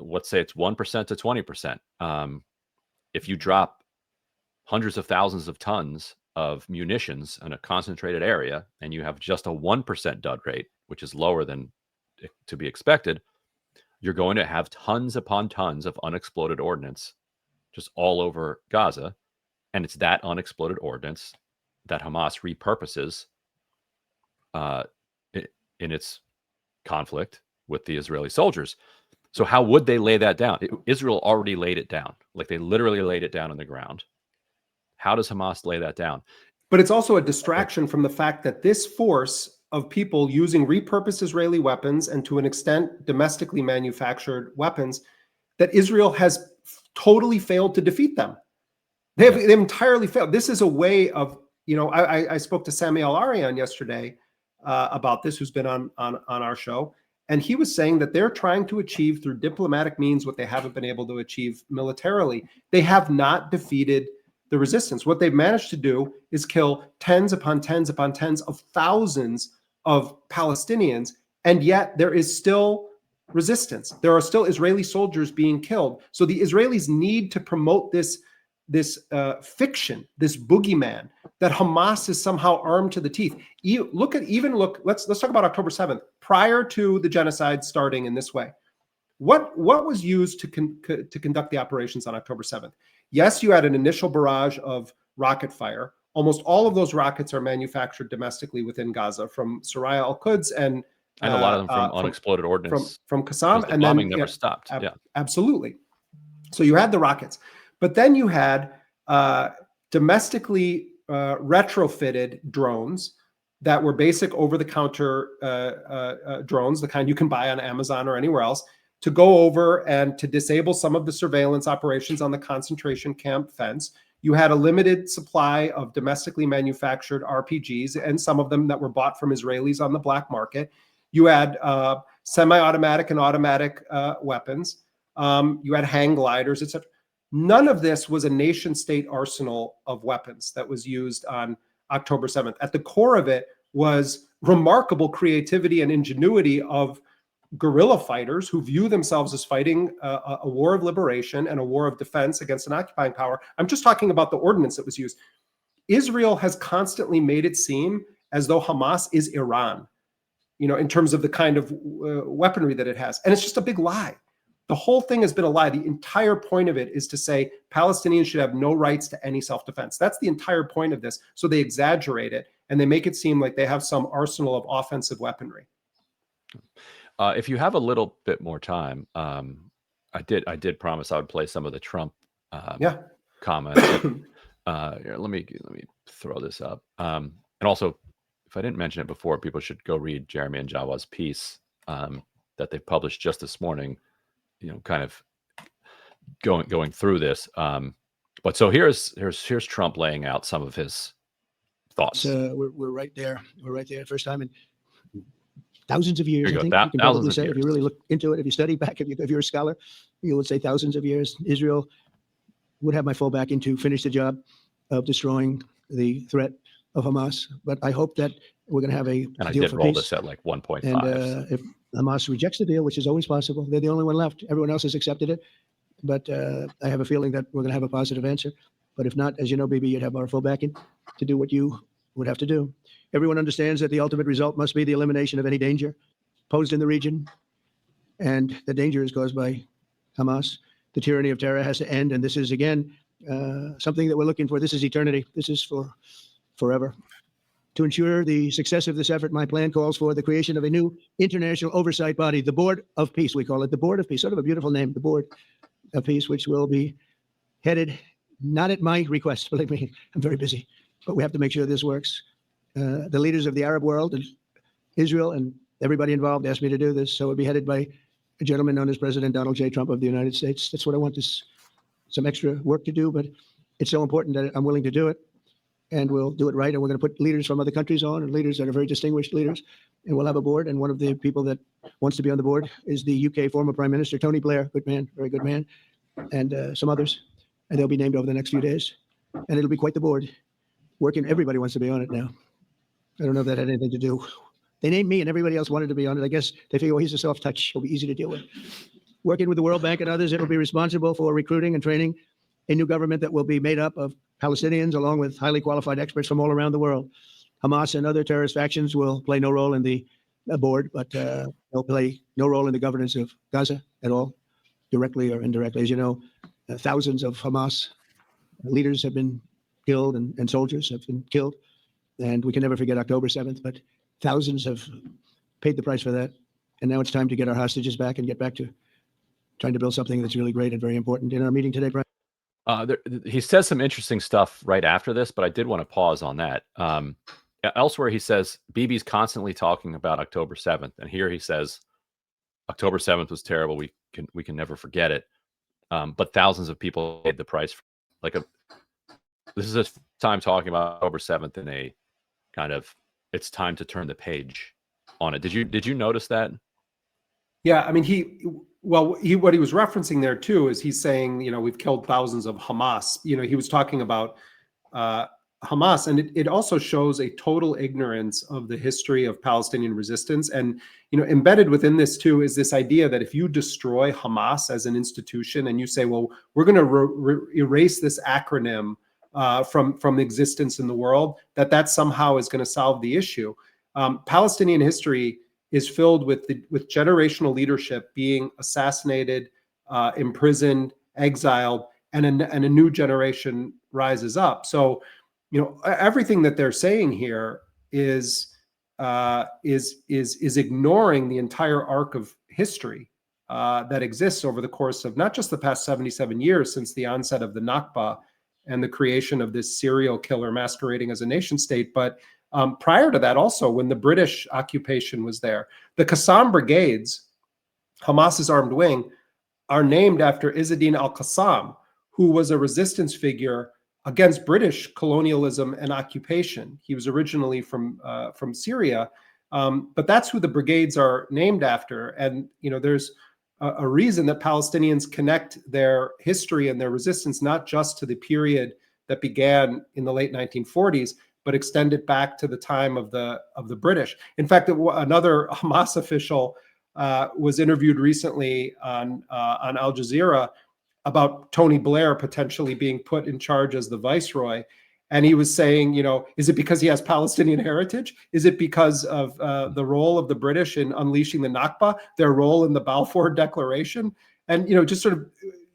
let's say it's 1% to 20%. If you drop hundreds of thousands of tons of munitions in a concentrated area and you have just a 1% dud rate, which is lower than to be expected, you're going to have tons upon tons of unexploded ordnance just all over Gaza. And it's that unexploded ordnance that Hamas repurposes in its conflict with the Israeli soldiers. So how would they lay that down? Israel already laid it down. Like they literally laid it down on the ground. How does Hamas lay that down? But it's also a distraction from the fact that this force of people using repurposed Israeli weapons and to an extent domestically manufactured weapons, that Israel has totally failed to defeat them. They've entirely failed. This is a way of, I spoke to Sami Al-Arian yesterday about this, who's been on our show. And he was saying that they're trying to achieve through diplomatic means what they haven't been able to achieve militarily. They have not defeated the resistance. What they've managed to do is kill tens upon tens upon tens of thousands of Palestinians. And yet there is still resistance. There are still Israeli soldiers being killed. So the Israelis need to promote this fiction, this boogeyman, that Hamas is somehow armed to the teeth. Let's talk about October 7th, prior to the genocide starting in this way. What was used to conduct the operations on October 7th? Yes, you had an initial barrage of rocket fire. Almost all of those rockets are manufactured domestically within Gaza, from Soraya Al-Quds and a lot of them from unexploded ordnance from Qassam, and bombing never stopped. Absolutely. So you had the rockets, but then you had domestically retrofitted drones that were basic over-the-counter drones, the kind you can buy on Amazon or anywhere else, to go over and to disable some of the surveillance operations on the concentration camp fence. You had a limited supply of domestically manufactured RPGs, and some of them that were bought from Israelis on the black market. You had semi-automatic and automatic weapons. You had hang gliders, etc. None of this was a nation-state arsenal of weapons that was used on October 7th. At the core of it was remarkable creativity and ingenuity of guerrilla fighters who view themselves as fighting a war of liberation and a war of defense against an occupying power. I'm just talking about the ordnance that was used. Israel has constantly made it seem as though Hamas is Iran, in terms of the kind of weaponry that it has. And it's just a big lie. The whole thing has been a lie. The entire point of it is to say Palestinians should have no rights to any self-defense. That's the entire point of this. So they exaggerate it and they make it seem like they have some arsenal of offensive weaponry. If you have a little bit more time, I did promise I would play some of the Trump comments. Here, let me throw this up. And also, if I didn't mention it before, people should go read Jeremy and Jawa's piece that they published just this morning. Kind of going through this. But so here's Trump laying out some of his thoughts. We're right there. We're right there. First time in thousands of years. Here you I think go. you can probably say, if you really look into it, if you study back, if you're a scholar, you would say thousands of years. Israel would have my full backing to finish the job of destroying the threat of Hamas. But I hope that we're going to have a and deal I did for roll peace. this at like 1.5. And if Hamas rejects the deal, which is always possible, they're the only one left. Everyone else has accepted it. But I have a feeling that we're going to have a positive answer. But if not, as you know, Bibi, you'd have our full backing to do what you would have to do. Everyone understands that the ultimate result must be the elimination of any danger posed in the region. And the danger is caused by Hamas. The tyranny of terror has to end. And this is, again, something that we're looking for. This is eternity. This is for forever. To ensure the success of this effort, my plan calls for the creation of a new international oversight body, the Board of Peace. We call it the Board of Peace, sort of a beautiful name, the Board of Peace, which will be headed, not at my request, believe me, I'm very busy, but we have to make sure this works. The leaders of the Arab world and Israel and everybody involved asked me to do this, so it'll be headed by a gentleman known as President Donald J. Trump of the United States. That's what I want, this some extra work to do, but it's so important that I'm willing to do it, and we'll do it right. And we're going to put leaders from other countries on, and leaders that are very distinguished leaders, and we'll have a board. And one of the people that wants to be on the board is the UK former Prime Minister, Tony Blair, good man, very good man, and some others, and they'll be named over the next few days, and it'll be quite the board. Working, everybody wants to be on it now. I don't know if that had anything to do. They named me and everybody else wanted to be on it. I guess they figure, well, he's a soft touch. He'll be easy to deal with. Working with the World Bank and others, it will be responsible for recruiting and training a new government that will be made up of Palestinians along with highly qualified experts from all around the world. Hamas and other terrorist factions will play no role in the board, but they'll play no role in the governance of Gaza at all, directly or indirectly. As you know, thousands of Hamas leaders have been killed and soldiers have been killed. And we can never forget October 7th, but thousands have paid the price for that. And now it's time to get our hostages back and get back to trying to build something that's really great and very important. In our meeting today, Brian. He says some interesting stuff right after this, but I did want to pause on that. Elsewhere, he says Bibi's constantly talking about October 7th, and here he says October 7th was terrible. We can never forget it. But thousands of people paid the price. This is his time talking about October 7th in a kind of it's time to turn the page on it. Did you notice that? Yeah, I mean, what he was referencing there too is he's saying, we've killed thousands of Hamas. He was talking about Hamas, and it also shows a total ignorance of the history of Palestinian resistance. And embedded within this too is this idea that if you destroy Hamas as an institution and you say, well, we're going to erase this acronym from existence in the world, that somehow is going to solve the issue. Palestinian history is filled with generational leadership being assassinated, imprisoned, exiled, and a new generation rises up. So, everything that they're saying here is ignoring the entire arc of history that exists over the course of not just the past 77 years since the onset of the Nakba and the creation of this serial killer masquerading as a nation state, but prior to that also, when the British occupation was there. The Qassam brigades, Hamas's armed wing, are named after Izzeddin al-Qassam, who was a resistance figure against British colonialism and occupation. He was originally from Syria, but that's who the brigades are named after. And there's a reason that Palestinians connect their history and their resistance not just to the period that began in the late 1940s, but extended back to the time of the British. In fact, another Hamas official was interviewed recently on Al Jazeera about Tony Blair potentially being put in charge as the viceroy. And he was saying, is it because he has Palestinian heritage? Is it because of the role of the British in unleashing the Nakba, their role in the Balfour Declaration? And, just sort of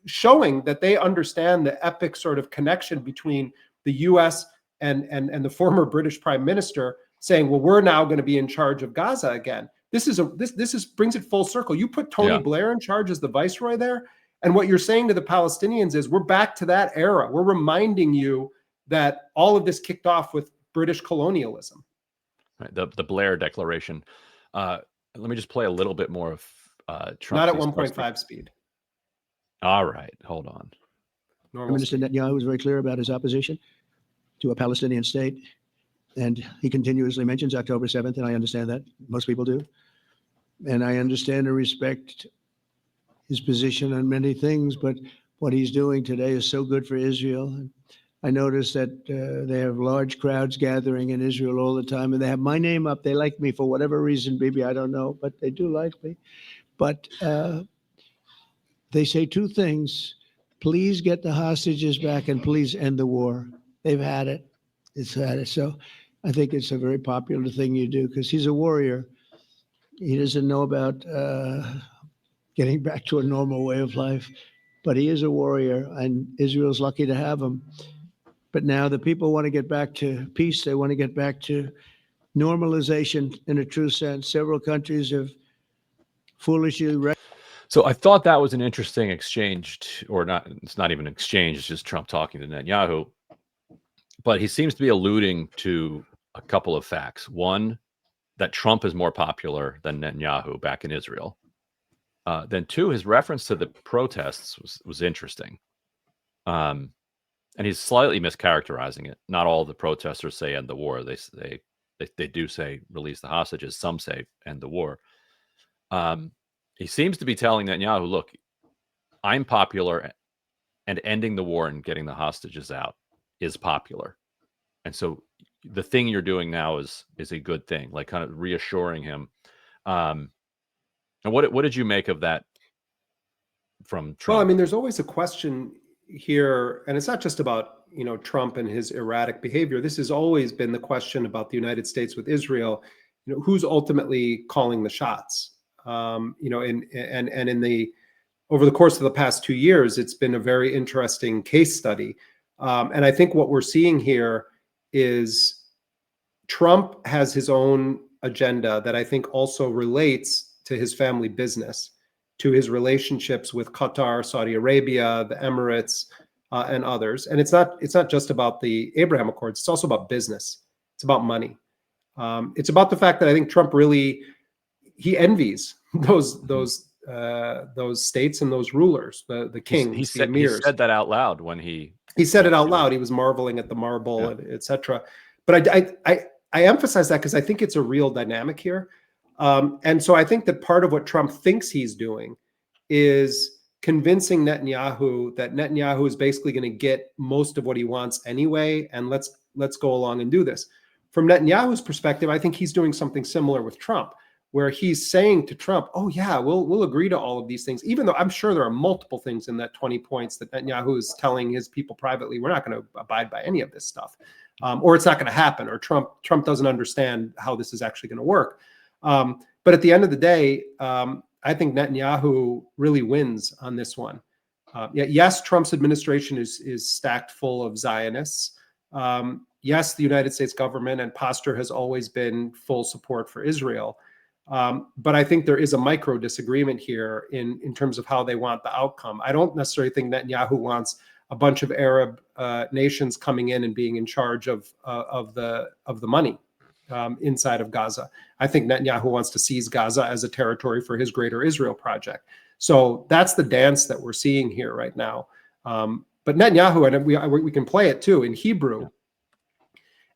showing that they understand the epic sort of connection between the US and the former British Prime Minister saying, well, we're now going to be in charge of Gaza again. This brings it full circle. You put Tony Blair in charge as the viceroy there. And what you're saying to the Palestinians is we're back to that era. We're reminding you that all of this kicked off with British colonialism. Right, the Blair Declaration. Let me just play a little bit more of Trump. Not at 1.5 speed. All right, hold on. Minister Netanyahu was very clear about his opposition to a Palestinian state, and he continuously mentions October 7th, and I understand that. Most people do. And I understand and respect his position on many things, but what he's doing today is so good for Israel. I notice that they have large crowds gathering in Israel all the time, and they have my name up. They like me for whatever reason, maybe I don't know, but they do like me. But they say two things: please get the hostages back, and please end the war. They've had it. It's had it. So I think it's a very popular thing you do because he's a warrior. He doesn't know about getting back to a normal way of life, but he is a warrior, and Israel's lucky to have him. But now the people want to get back to peace. They want to get back to normalization in a true sense. Several countries have foolishly. So I thought that was an interesting exchange, or not. It's not even an exchange. It's just Trump talking to Netanyahu. But he seems to be alluding to a couple of facts. One, that Trump is more popular than Netanyahu back in Israel. Then two, his reference to the protests was interesting. And he's slightly mischaracterizing it. Not all the protesters say end the war. They do say release the hostages. Some say end the war. He seems to be telling Netanyahu, look, I'm popular, and ending the war and getting the hostages out is popular. And so the thing you're doing now is a good thing, like kind of reassuring him. And what did you make of that from Trump? Well, I mean, there's always a question here, and it's not just about, Trump and his erratic behavior. This has always been the question about the United States with Israel. Who's ultimately calling the shots? Over the course of the past 2 years, it's been a very interesting case study. And I think what we're seeing here is Trump has his own agenda that I think also relates to his family business, to his relationships with Qatar, Saudi Arabia, the Emirates, and others. And it's not just about the Abraham Accords. It's also about business. It's about money. It's about the fact that I think Trump really, he envies those states and those rulers, the kings, the emirs. He said that out loud when he said it out loud. He was marveling at the marble, etc. But I emphasize that because I think it's a real dynamic here. And so I think that part of what Trump thinks he's doing is convincing Netanyahu that Netanyahu is basically going to get most of what he wants anyway, and let's go along and do this. From Netanyahu's perspective, I think he's doing something similar with Trump, where he's saying to Trump, oh yeah, we'll agree to all of these things, even though I'm sure there are multiple things in that 20 points that Netanyahu is telling his people privately, we're not going to abide by any of this stuff, or it's not going to happen, or Trump doesn't understand how this is actually going to work. But at the end of the day, I think Netanyahu really wins on this one. Yes, Trump's administration is stacked full of Zionists. Yes, the United States government and posture has always been full support for Israel. But I think there is a micro disagreement here in terms of how they want the outcome. I don't necessarily think Netanyahu wants a bunch of Arab nations coming in and being in charge of the money inside of Gaza. I think Netanyahu wants to seize Gaza as a territory for his greater Israel project. So that's the dance that we're seeing here right now. But Netanyahu, and we can play it too in Hebrew,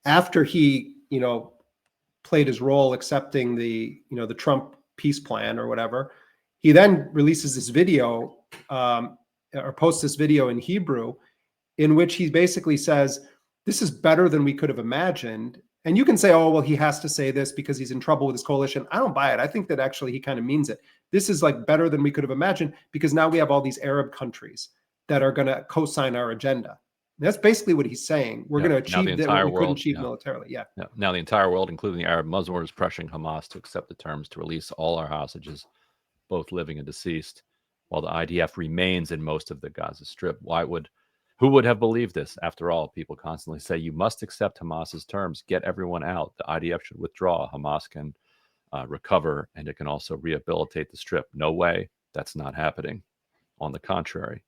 after he played his role accepting the Trump peace plan or whatever, he then releases this video or posts this video in Hebrew in which he basically says, this is better than we could have imagined. And you can say, oh, well, he has to say this because he's in trouble with his coalition. I don't buy it. I think that actually he kind of means it. This is like better than we could have imagined because now we have all these Arab countries that are going to co-sign our agenda. That's basically what he's saying. We're going to achieve that we couldn't achieve militarily. Yeah. Now the entire world, including the Arab Muslim world, is pressuring Hamas to accept the terms to release all our hostages, both living and deceased, while the IDF remains in most of the Gaza Strip. Who would have believed this? After all, people constantly say you must accept Hamas's terms, get everyone out. The IDF should withdraw. Hamas can recover, and it can also rehabilitate the Strip. No way. That's not happening. On the contrary.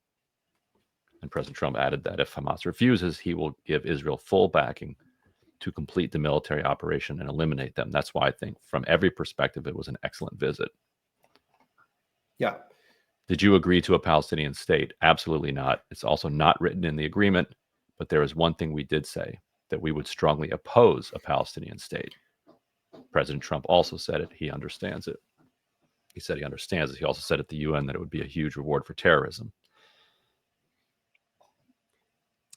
And President Trump added that if Hamas refuses, he will give Israel full backing to complete the military operation and eliminate them. That's why I think from every perspective, it was an excellent visit. Yeah. Did you agree to a Palestinian state? Absolutely not. It's also not written in the agreement, but there is one thing we did say, that we would strongly oppose a Palestinian state. President Trump also said it. He understands it. He said he understands it. He also said at the UN that it would be a huge reward for terrorism.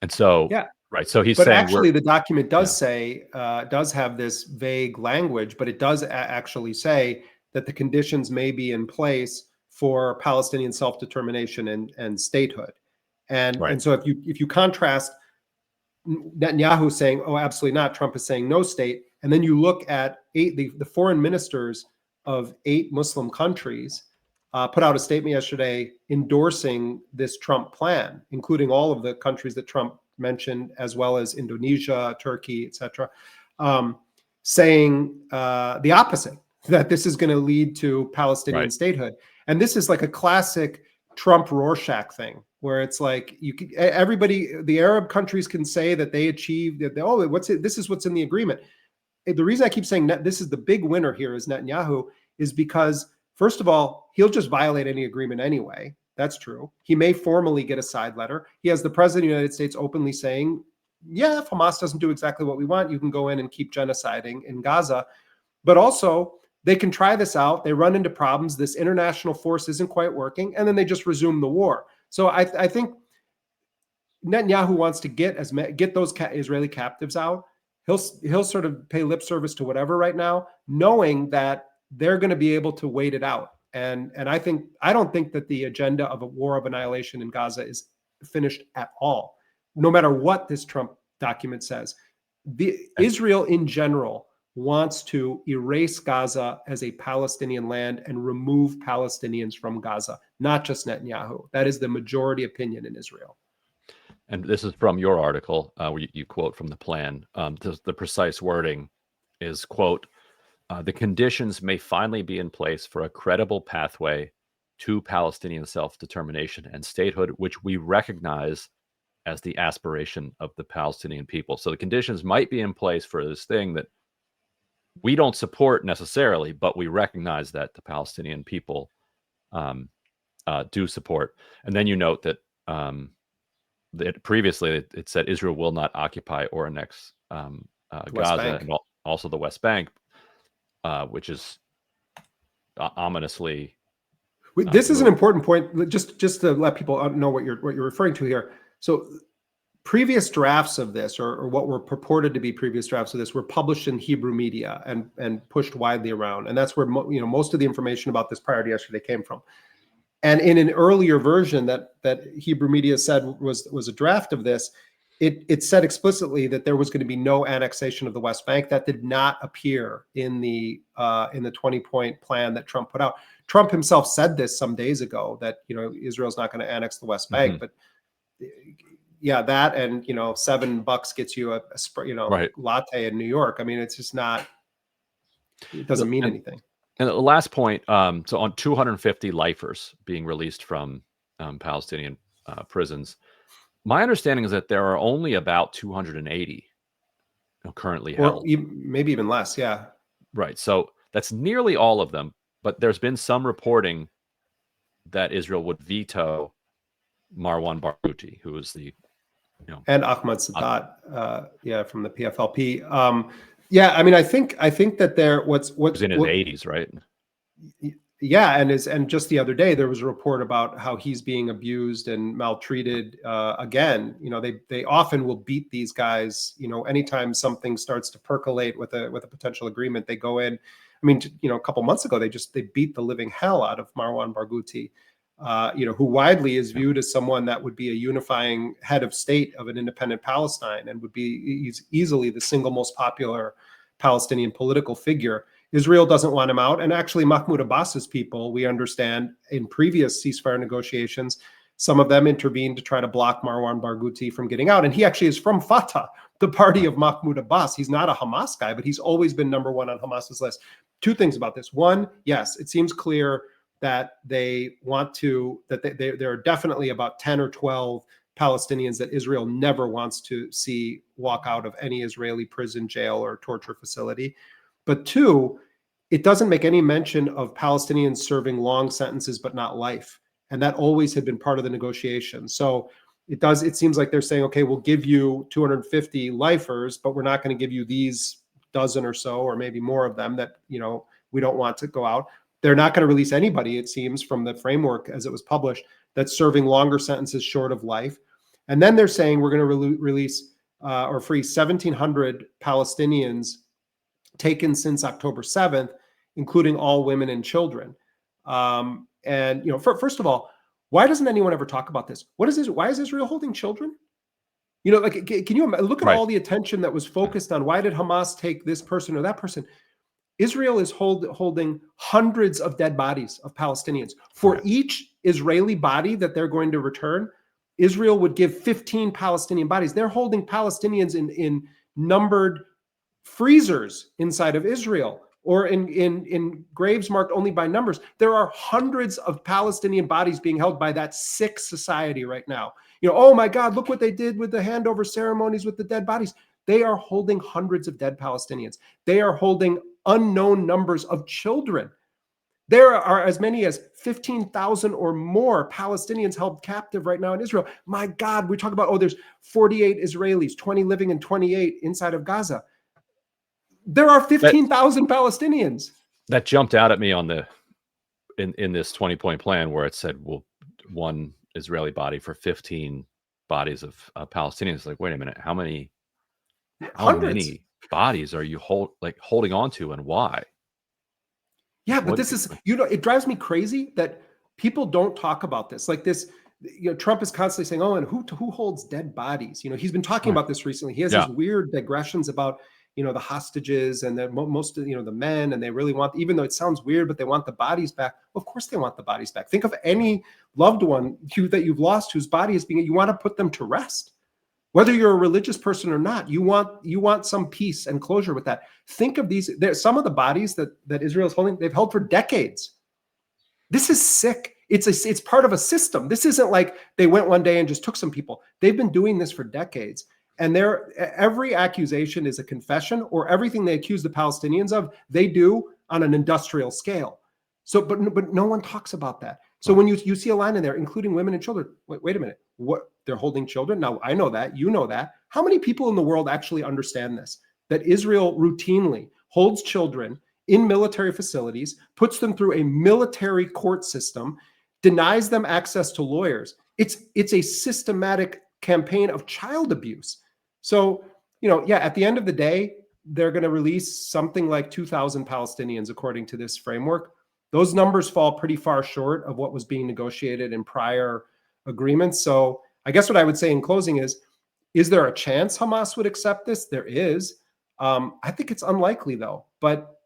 And so, right. So he's saying, actually, the document does say, does have this vague language, but it does actually say that the conditions may be in place for Palestinian self-determination and statehood. And so if you contrast Netanyahu saying, oh, absolutely not, Trump is saying no state, and then you look at the foreign ministers of 8 Muslim countries put out a statement yesterday endorsing this Trump plan, including all of the countries that Trump mentioned, as well as Indonesia, Turkey, etc., saying the opposite, that this is going to lead to Palestinian statehood. And this is like a classic Trump Rorschach thing, where it's like everybody, the Arab countries can say that they achieved that. Oh, this is what's in the agreement. The reason I keep saying that this is the big winner here is Netanyahu is because, first of all, he'll just violate any agreement anyway. That's true. He may formally get a side letter. He has the president of the United States openly saying, yeah, if Hamas doesn't do exactly what we want, you can go in and keep genociding in Gaza. But also, they can try this out. They run into problems. This international force isn't quite working, and then they just resume the war. So I think Netanyahu wants to get those Israeli captives out. He'll sort of pay lip service to whatever right now, knowing that they're going to be able to wait it out. And I don't think that the agenda of a war of annihilation in Gaza is finished at all, no matter what this Trump document says. Israel in general wants to erase Gaza as a Palestinian land and remove Palestinians from Gaza, not just Netanyahu. That is the majority opinion in Israel. And this is from your article, where you quote from the plan. The precise wording is, quote, the conditions may finally be in place for a credible pathway to Palestinian self-determination and statehood, which we recognize as the aspiration of the Palestinian people. So the conditions might be in place for this thing that we don't support necessarily, but we recognize that the Palestinian people do support. And then you note that previously it said Israel will not occupy or annex Gaza and also the West Bank, which is ominously. This is an important point. Just to let people know what you're referring to here. So previous drafts of this, or what were purported to be previous drafts of this, were published in Hebrew media and pushed widely around, and that's where most of the information about this prior to yesterday came from. And in an earlier version that Hebrew media said was a draft of this, it said explicitly that there was going to be no annexation of the West Bank. That did not appear in the 20-point plan that Trump put out. Trump himself said this some days ago, that Israel's not going to annex the West Bank, but yeah, that and $7 gets you a latte in New York. I mean, it's just not. It doesn't mean anything. And the last point, so on 250 lifers being released from Palestinian prisons, my understanding is that there are only about 280 currently held. Maybe even less, yeah. Right. So that's nearly all of them. But there's been some reporting that Israel would veto Marwan Barghouti, who is the, and Ahmad Sadat, from the PFLP. Yeah, I mean, I think that there what's in his 80s, right? Yeah, and just the other day there was a report about how he's being abused and maltreated again. They often will beat these guys. Anytime something starts to percolate with a potential agreement, they go in. I mean, a couple months ago they beat the living hell out of Marwan Barghouti, who widely is viewed as someone that would be a unifying head of state of an independent Palestine and would be easily the single most popular Palestinian political figure. Israel doesn't want him out. And actually Mahmoud Abbas's people, we understand in previous ceasefire negotiations, some of them intervened to try to block Marwan Barghouti from getting out. And he actually is from Fatah, the party of Mahmoud Abbas. He's not a Hamas guy, but he's always been number one on Hamas's list. Two things about this. One, yes, it seems clear that they want to, that there are definitely about 10 or 12 Palestinians that Israel never wants to see walk out of any Israeli prison, jail, or torture facility. But two, it doesn't make any mention of Palestinians serving long sentences, but not life. And that always had been part of the negotiation. So it seems like they're saying, okay, we'll give you 250 lifers, but we're not going to give you these dozen or so, or maybe more of them that, we don't want to go out. They're not going to release anybody, it seems, from the framework as it was published, that's serving longer sentences short of life. And then they're saying we're going to release or free 1,700 Palestinians taken since October 7th, including all women and children. First of all, why doesn't anyone ever talk about this? Why is Israel holding children? Can you look at all the attention that was focused on why did Hamas take this person or that person? Israel is holding hundreds of dead bodies of Palestinians. For each Israeli body that they're going to return, Israel would give 15 Palestinian bodies. They're holding Palestinians in numbered freezers inside of Israel, or in graves marked only by numbers. There are hundreds of Palestinian bodies being held by that sick society right now. Oh my God, look what they did with the handover ceremonies with the dead bodies. They are holding hundreds of dead Palestinians. They are holding unknown numbers of children. There are as many as 15,000 or more Palestinians held captive right now in Israel. My God, we talk about, there's 48 Israelis, 20 living and 28 inside of Gaza. There are 15,000 Palestinians. That jumped out at me on in this 20-point plan where it said, well, one Israeli body for 15 bodies of Palestinians. Like, wait a minute, how many bodies are you holding on to, and why? Yeah, but this is, it drives me crazy that people don't talk about this. Like this, Trump is constantly saying, and who holds dead bodies? He's been talking about this recently. He has these weird digressions about, the hostages and most of, the men, and they really want, even though it sounds weird, but they want the bodies back. Of course they want the bodies back. Think of any loved one that you've lost whose body is you want to put them to rest. Whether you're a religious person or not, you want some peace and closure with that. Think of these, some of the bodies that Israel is holding, they've held for decades. This is sick. It's part of a system. This isn't like they went one day and just took some people. They've been doing this for decades. And every accusation is a confession, or everything they accuse the Palestinians of, they do on an industrial scale. So, but no one talks about that. So when you see a line in there, including women and children, wait a minute, what, they're holding children? Now, I know that, you know that. How many people in the world actually understand this? That Israel routinely holds children in military facilities, puts them through a military court system, denies them access to lawyers. It's a systematic campaign of child abuse. So, at the end of the day, they're going to release something like 2,000 Palestinians, according to this framework. Those numbers fall pretty far short of what was being negotiated in prior agreements. So I guess what I would say in closing is there a chance Hamas would accept this? There is. I think it's unlikely, though. But,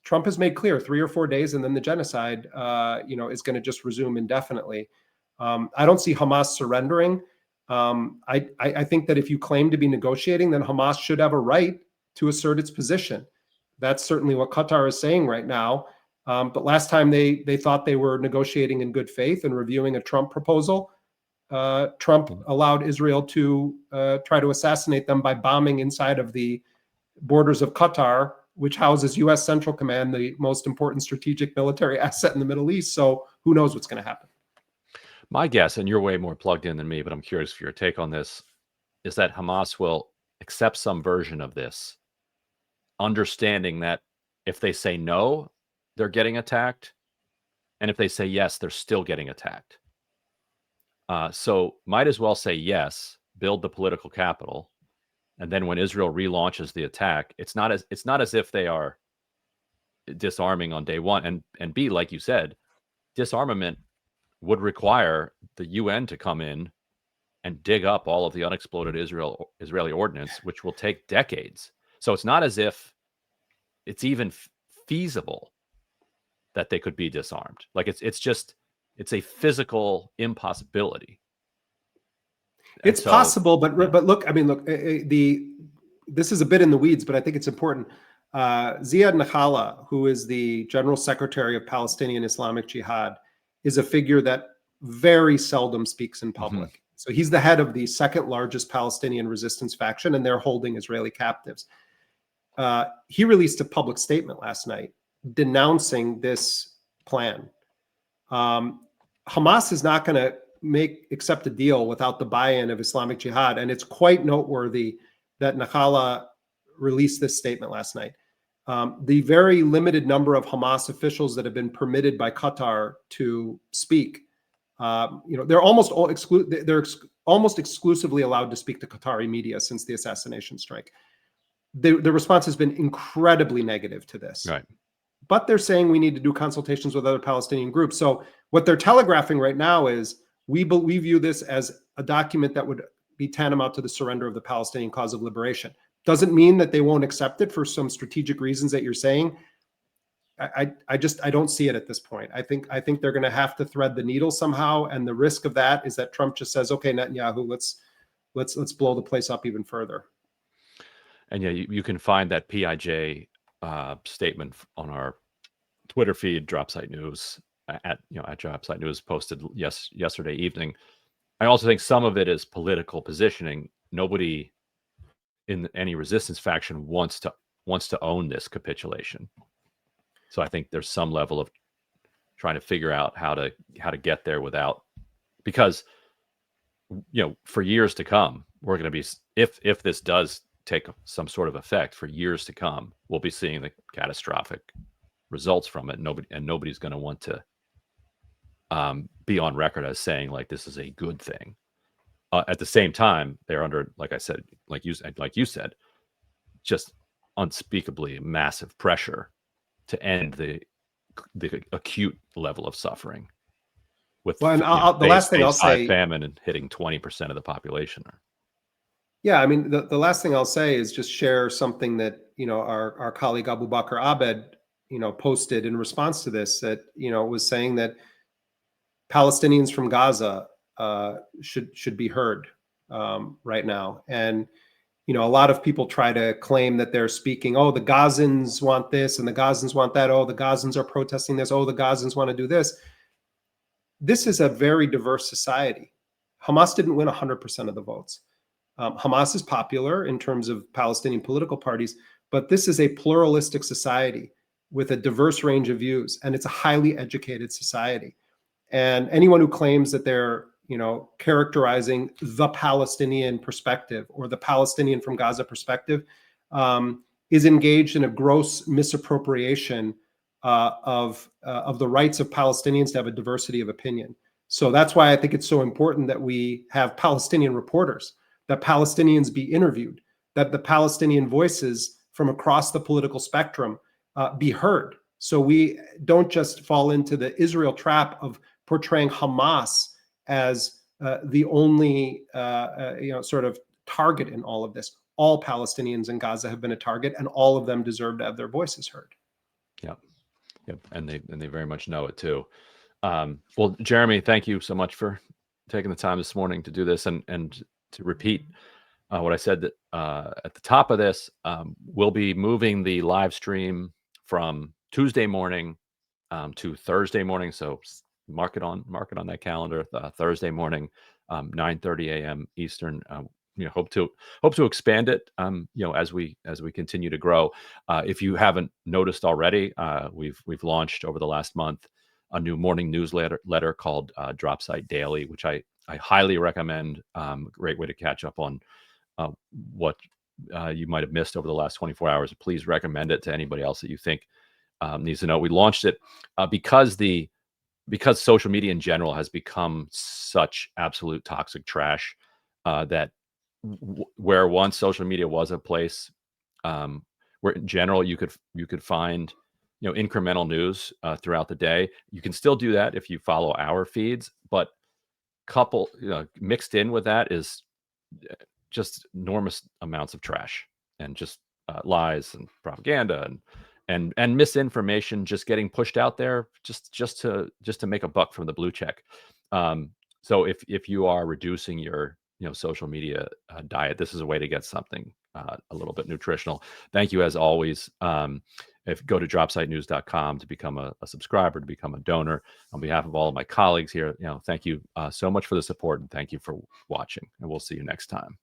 Trump has made clear 3 or 4 days, and then the genocide, is going to just resume indefinitely. I don't see Hamas surrendering. I think that if you claim to be negotiating, then Hamas should have a right to assert its position. That's certainly what Qatar is saying right now. But last time they thought they were negotiating in good faith and reviewing a Trump proposal, Trump allowed Israel to try to assassinate them by bombing inside of the borders of Qatar, which houses U.S. Central Command, the most important strategic military asset in the Middle East. So who knows what's going to happen? My guess, and you're way more plugged in than me, but I'm curious for your take on this, is that Hamas will accept some version of this, understanding that if they say no, they're getting attacked, and if they say yes, they're still getting attacked. So might as well say yes, build the political capital, and then when Israel relaunches the attack, it's not as if they are disarming on day one. And B, like you said, disarmament would require the UN to come in and dig up all of the unexploded Israeli ordnance, which will take decades. So it's not as if it's even feasible that they could be disarmed. Like it's a physical impossibility. It's possible, but look, this is a bit in the weeds, but I think it's important. Ziad Nakhala, who is the General Secretary of Palestinian Islamic Jihad, is a figure that very seldom speaks in public. Mm-hmm. So he's the head of the second largest Palestinian resistance faction, and they're holding Israeli captives. He released a public statement last night denouncing this plan. Hamas is not going to accept a deal without the buy-in of Islamic Jihad, and it's quite noteworthy that Nakhala released this statement last night. The very limited number of Hamas officials that have been permitted by Qatar to speak, they're almost exclusively allowed to speak to Qatari media since the assassination strike. The response has been incredibly negative to this. Right. But they're saying we need to do consultations with other Palestinian groups. So what they're telegraphing right now is we view this as a document that would be tantamount to the surrender of the Palestinian cause of liberation. Doesn't mean that they won't accept it for some strategic reasons that you're saying. I don't see it at this point. I think they're going to have to thread the needle somehow, and the risk of that is that Trump just says, "Okay, Netanyahu, let's blow the place up even further." And yeah, you can find that PIJ statement on our Twitter feed, Dropsite News at Dropsite News, posted yesterday evening. I also think some of it is political positioning. Nobody in any resistance faction wants to own this capitulation. So I think there's some level of trying to figure out how to get there without, because for years to come, we're going to be, if this does take some sort of effect for years to come, we'll be seeing the catastrophic results from it. Nobody's going to want to be on record as saying like this is a good thing. At the same time, they're under, like I said, like you said, just unspeakably massive pressure to end the acute level of suffering. With the last thing I'll say, famine and hitting 20% of the population. Yeah, I mean, the last thing I'll say is just share something that our colleague Abu Bakr Abed posted in response to this, that was saying that Palestinians from Gaza should be heard right now. And a lot of people try to claim that they're speaking, oh, the Gazans want this and the Gazans want that. Oh, the Gazans are protesting this. Oh, the Gazans want to do this. This is a very diverse society. Hamas didn't win 100% of the votes. Hamas is popular in terms of Palestinian political parties, but this is a pluralistic society with a diverse range of views, and it's a highly educated society. And anyone who claims that they're characterizing the Palestinian perspective or the Palestinian from Gaza perspective is engaged in a gross misappropriation of the rights of Palestinians to have a diversity of opinion. So that's why I think it's so important that we have Palestinian reporters, that Palestinians be interviewed, that the Palestinian voices from across the political spectrum be heard. So we don't just fall into the Israel trap of portraying Hamas as the only sort of target in all of this. All Palestinians in Gaza have been a target, and all of them deserve to have their voices heard. Yep, and they very much know it too. Well, Jeremy, thank you so much for taking the time this morning to do this, and to repeat what I said at the top of this. We'll be moving the live stream from Tuesday morning to Thursday morning. So mark it on that calendar. Thursday morning, 9:30 a.m. Eastern. Hope to expand it. As we continue to grow. If you haven't noticed already, we've launched over the last month a new morning newsletter called Dropsite Daily, which I highly recommend. Great way to catch up on what you might have missed over the last 24 hours. Please recommend it to anybody else that you think needs to know. We launched it because social media in general has become such absolute toxic trash that where once social media was a place where in general you could find incremental news throughout the day. You can still do that if you follow our feeds, but mixed in with that is just enormous amounts of trash and just lies and propaganda and misinformation just getting pushed out there just to make a buck from the blue check. So if you are reducing your social media diet, this is a way to get something a little bit nutritional. Thank you as always. Go to dropsitenews.com to become a subscriber, to become a donor. On behalf of all of my colleagues here, thank you so much for the support, and thank you for watching, and we'll see you next time.